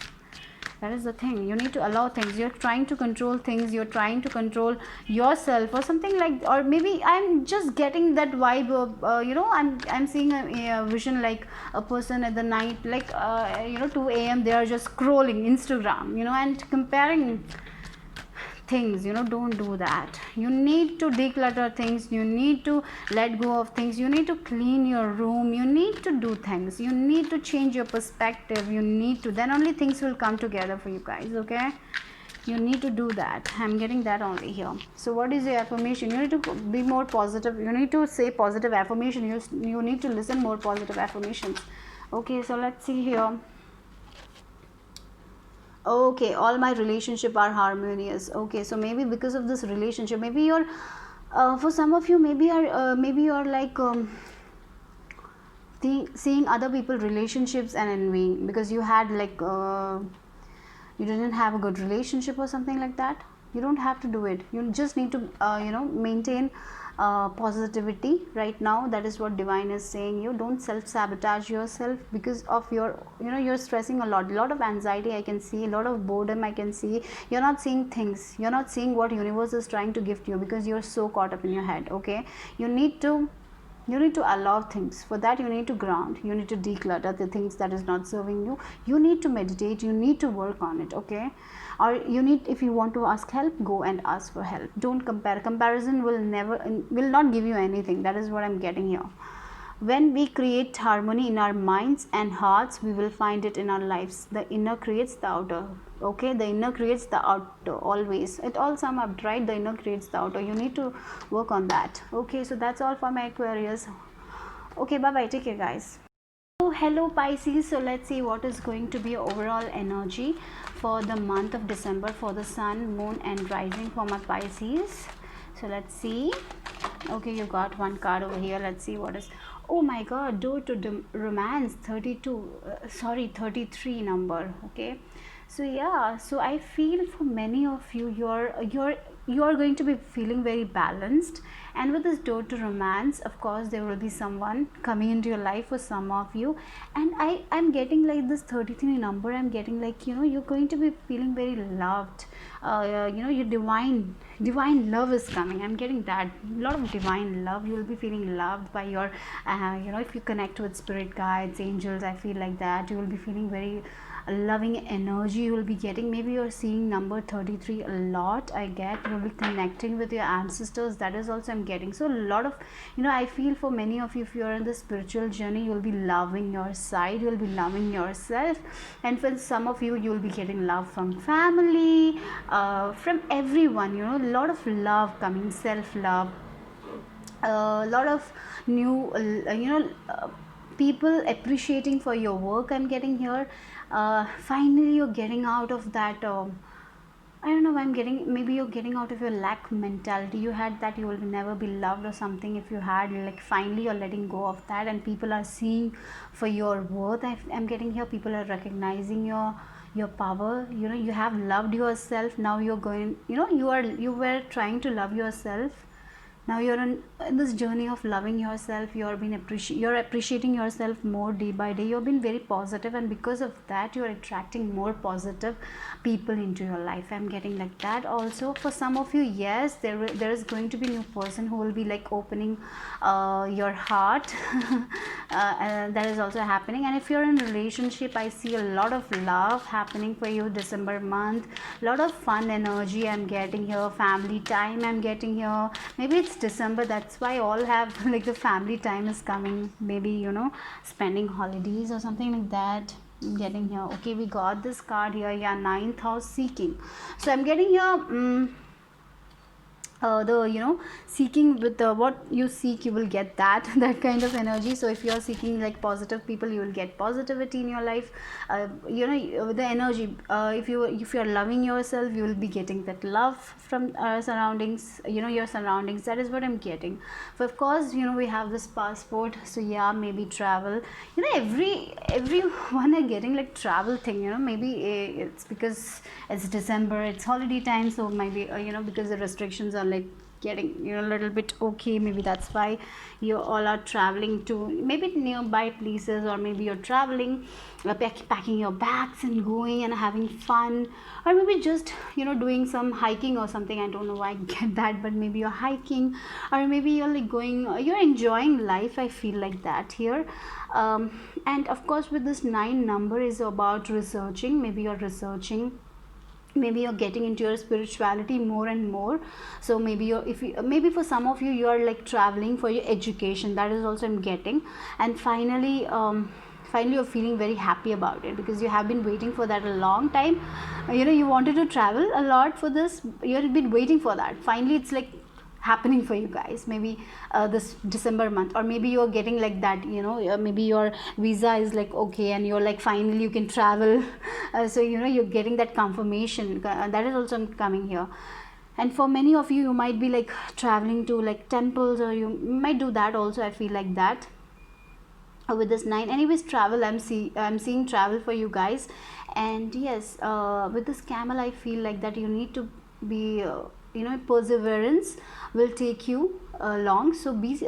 [SPEAKER 1] That is the thing. You need to allow things. You're trying to control things. You're trying to control yourself or something like, or maybe I'm just getting that vibe of I'm seeing a vision like a person at the night, like 2 a.m. they are just scrolling Instagram, and comparing things. Don't do that. You need to declutter things. You need to let go of things. You need to clean your room. You need to do things. You need to change your perspective. You need to, then only things will come together for you guys. Okay, you need to do that. I'm getting that only here. So what is your affirmation? You need to be more positive. You need to say positive affirmation. You need to listen more positive affirmations. Okay, so let's see here. Okay, all my relationship are harmonious. Okay, so maybe because of this relationship, maybe you're for some of you, maybe you're like seeing other people relationships and envying because you had like you didn't have a good relationship or something like that. You don't have to do it. You just need to maintain positivity right now. That is what divine is saying. You don't self-sabotage yourself because of your, you're stressing a lot of anxiety I can see, a lot of boredom I can see. You're not seeing things, you're not seeing what universe is trying to gift you because you're so caught up in your head. Okay, you need to allow things. For that you need to ground, you need to declutter the things that is not serving you. You need to meditate, you need to work on it. Okay, or you need, if you want to ask help, go and ask for help. Don't compare. Comparison will not give you anything. That is what I'm getting here. When we create harmony in our minds and hearts, we will find it in our lives. The inner creates the outer. Okay, the inner creates the outer. Always, it all sum up, right? The inner creates the outer. You need to work on that. Okay, so that's all for my Aquarius. Okay, bye bye, take care guys. So hello Pisces. So let's see what is going to be overall energy for the month of December for the sun, moon and rising for my Pisces. So let's see. Okay, you got one card over here. Let's see what is. Oh my god, door to romance 32, sorry, 33 number. Okay, so yeah, so I feel for many of you, you're going to be feeling very balanced. And with this door to romance, of course there will be someone coming into your life for some of you. And I'm getting like this 33 number. I'm getting like, you're going to be feeling very loved. Your divine love is coming. I'm getting that, a lot of divine love. You will be feeling loved by your if you connect with spirit guides, angels, I feel like that you will be feeling very loving energy. You will be getting, maybe you're seeing number 33 a lot. I get you'll be connecting with your ancestors. That is also I'm getting. So a lot of, I feel for many of you, if you're in the spiritual journey, you'll be loving your side, you'll be loving yourself. And for some of you, you'll be getting love from family, from everyone, a lot of love coming, self-love, a lot of new people appreciating for your work. I'm getting here. Finally you're getting out of that I don't know, I'm getting, maybe you're getting out of your lack mentality. You had that you will never be loved or something. If you had, like, finally you're letting go of that, and people are seeing for your worth. I'm getting here, people are recognizing your power. You have loved yourself. Now you're going, you were trying to love yourself. Now you're in this journey of loving yourself. You're appreciating yourself more day by day. You've been very positive, and because of that you're attracting more positive people into your life. I'm getting like that. Also for some of you, yes, there is going to be a new person who will be like opening your heart. That is also happening. And if you're in a relationship, I see a lot of love happening for you December month. A lot of fun energy I'm getting here. Family time I'm getting here. Maybe it's December, that's why all have like the family time is coming. Maybe spending holidays or something like that. I'm getting here. Okay, we got this card here. Yeah, ninth house, seeking. So I'm getting here seeking with what you seek, you will get that that kind of energy. So if you are seeking like positive people, you will get positivity in your life. The energy, if you are loving yourself, you will be getting that love from surroundings, your surroundings. That is what I'm getting. So of course, we have this passport. So yeah, maybe travel. Everyone are getting like travel thing. Maybe it's because it's December, it's holiday time. So maybe because the restrictions are like getting a little bit okay, maybe that's why you all are traveling to maybe nearby places, or maybe you're traveling, packing your bags and going and having fun, or maybe just doing some hiking or something. I don't know why I get that, but maybe you're hiking, or maybe you're like you're enjoying life. I feel like that here. And of course with this 9 number is about researching. Maybe you're researching, maybe you're getting into your spirituality more and more. So maybe maybe for some of you, you are like traveling for your education. That is also I'm getting. And finally you're feeling very happy about it, because you have been waiting for that a long time. You wanted to travel a lot for this. You've been waiting for that. Finally it's like happening for you guys, maybe this December month, or maybe you're getting like that, maybe your visa is like okay, and you're like finally you can travel. So you're getting that confirmation, that is also coming here. And for many of you, you might be like traveling to like temples, or you might do that also, I feel like that. With this 9, anyways, travel, I'm seeing travel for you guys. And yes, with this camel, I feel like that you need to be perseverance will take you long. So be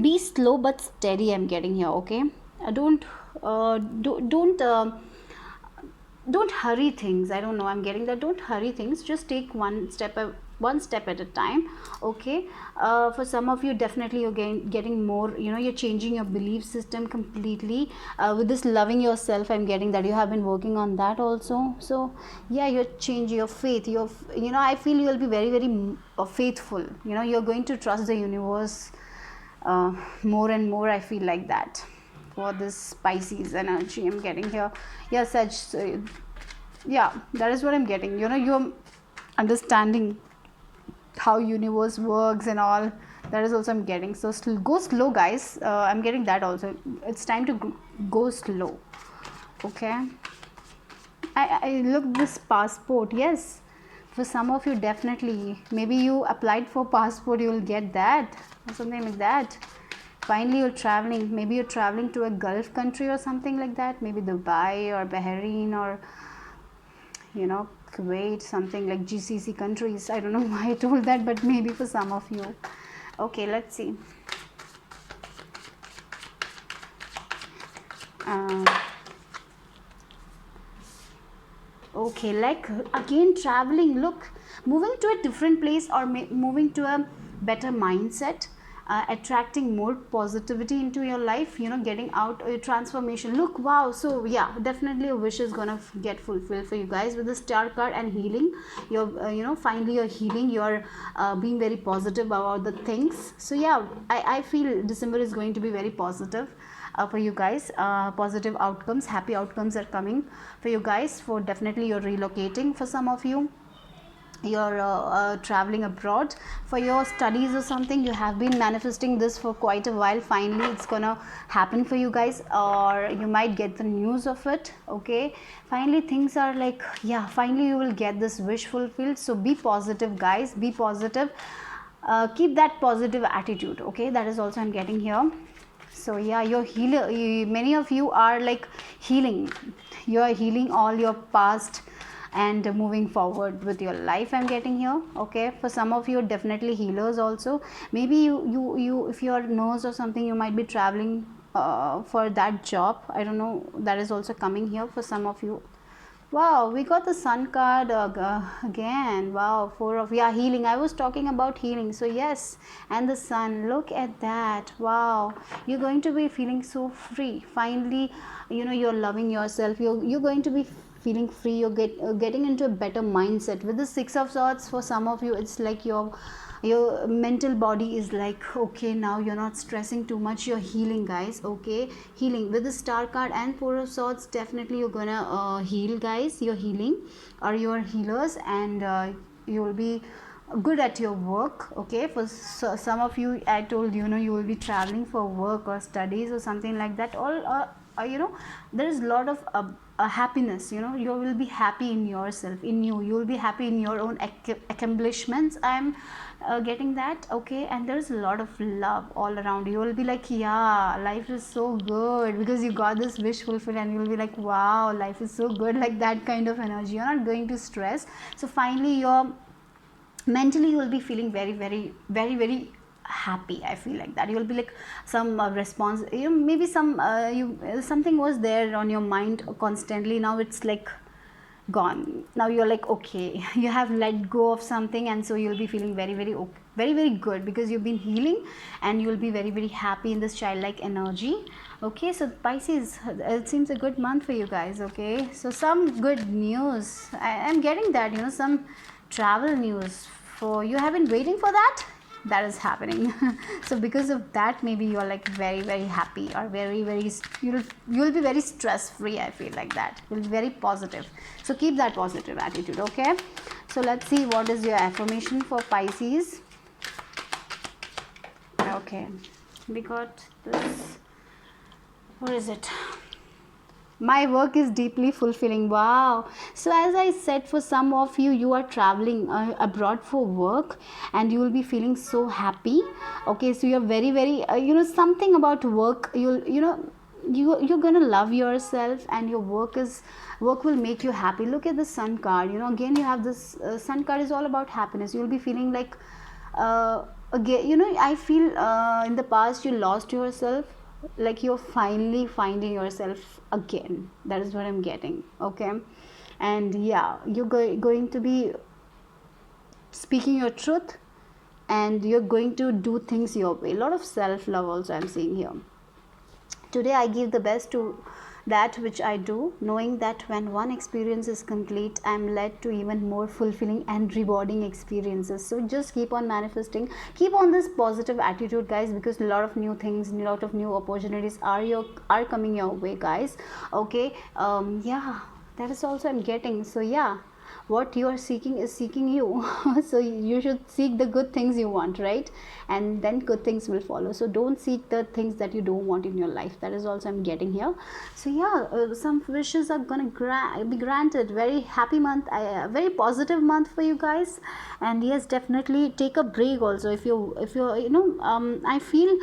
[SPEAKER 1] be slow but steady, I'm getting here. Okay, don't don't hurry things. I don't know, I'm getting that. Don't hurry things, just take one step at a time. Okay, for some of you, definitely you're getting more, you're changing your belief system completely. With this loving yourself, I'm getting that you have been working on that also. So yeah, you're changing your faith, I feel you'll be very very faithful. You're going to trust the universe more and more, I feel like that. For this Pisces energy, I'm getting here. Yeah, such yeah, that is what I'm getting. You're understanding how universe works and all. That is also I'm getting. So go slow, guys. I'm getting that also. It's time to go slow. Okay, I look this passport. Yes, for some of you, definitely, maybe you applied for passport, you will get that or something like that. Finally you're traveling, maybe you're traveling to a Gulf country or something like that, maybe Dubai or Bahrain, or Kuwait, something like GCC countries. I don't know why I told that, but maybe for some of you. Okay, let's see. Okay, like again traveling, look, moving to a different place, or moving to a better mindset, attracting more positivity into your life, getting out a transformation. Look, wow. So yeah, definitely a wish is gonna get fulfilled for you guys with the star card and healing. You're finally you're healing, you're being very positive about the things. So yeah, I feel December is going to be very positive for you guys. Positive outcomes, happy outcomes are coming for you guys. For definitely you're relocating, for some of you you're traveling abroad for your studies or something. You have been manifesting this for quite a while. Finally it's gonna happen for you guys, or you might get the news of it. Okay, finally things are like, yeah, finally you will get this wish fulfilled. So be positive, guys, be positive. Keep that positive attitude. Okay, that is also I'm getting here. So yeah, you're healer. Many of you are like healing. You are healing all your past and moving forward with your life, I'm getting here. Okay, for some of you, definitely healers also. Maybe you if you're a nurse or something, you might be traveling for that job. I don't know, that is also coming here for some of you. Wow, we got the sun card again. Wow, 4 of, yeah, healing. I was talking about healing. So yes, and the sun, look at that. Wow, you're going to be feeling so free. Finally, you're loving yourself. You're going to be feeling free. You're getting into a better mindset. With the 6 of Swords, for some of you, it's like your mental body is like, okay, now you're not stressing too much, you're healing, guys. Okay, healing with the star card and 4 of Swords. Definitely you're gonna heal, guys. You're healing, or you're healers, and you will be good at your work. Okay, for some of you, I told you will be traveling for work or studies or something like that. All there is a lot of happiness. You will be happy in yourself, in you will be happy in your own accomplishments. I'm getting that. Okay, and there's a lot of love all around. You will be like, yeah, life is so good, because you got this wish fulfilled, and you will be like, wow, life is so good, like that kind of energy. You're not going to stress. So finally you're mentally, you will be feeling very very very very happy. I feel like that. You will be like some response, maybe something was there on your mind constantly. Now it's like gone. Now you're like, okay, you have let go of something, and so you'll be feeling very very okay, very very good, because you've been healing, and you'll be very very happy in this childlike energy. Okay, so Pisces, it seems a good month for you guys. Okay, so some good news, I'm getting that, some travel news for you. Have been waiting for that. That is happening. So because of that, maybe you're like very very happy, or very very, you'll be very stress free. I feel like that. You'll be very positive. So keep that positive attitude. Okay, so let's see what is your affirmation for Pisces. Okay, we got this. What is it? My work is deeply fulfilling. Wow. So as I said, for some of you, you are traveling abroad for work, and you will be feeling so happy. Okay, so you're very very something about work, you're gonna love yourself, and your work will make you happy. Look at the sun card. Again, you have this sun card is all about happiness. You'll be feeling like, again, I feel in the past you lost yourself, like you're finally finding yourself again. That is what I'm getting. Okay, and yeah, you're going to be speaking your truth, and you're going to do things your way. A lot of self love also I'm seeing here. Today I give the best to that which I do, knowing that when one experience is complete, I'm led to even more fulfilling and rewarding experiences. So just keep on manifesting, keep on this positive attitude, guys, because a lot of new things, a lot of new opportunities are coming your way, guys. Okay, yeah, that is also I'm getting. So yeah, what you are seeking is seeking you. So you should seek the good things you want, right? And then good things will follow. So don't seek the things that you don't want in your life. That is also I'm getting here. So yeah, some wishes are gonna be granted. Very happy month, very positive month for you guys. And yes, definitely take a break also. If you're I feel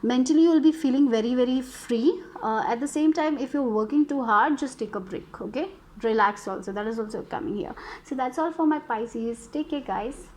[SPEAKER 1] mentally you'll be feeling very very free. At the same time, if you're working too hard, just take a break. Okay, relax also. That is also coming here. So that's all for my Pisces. Take care, guys.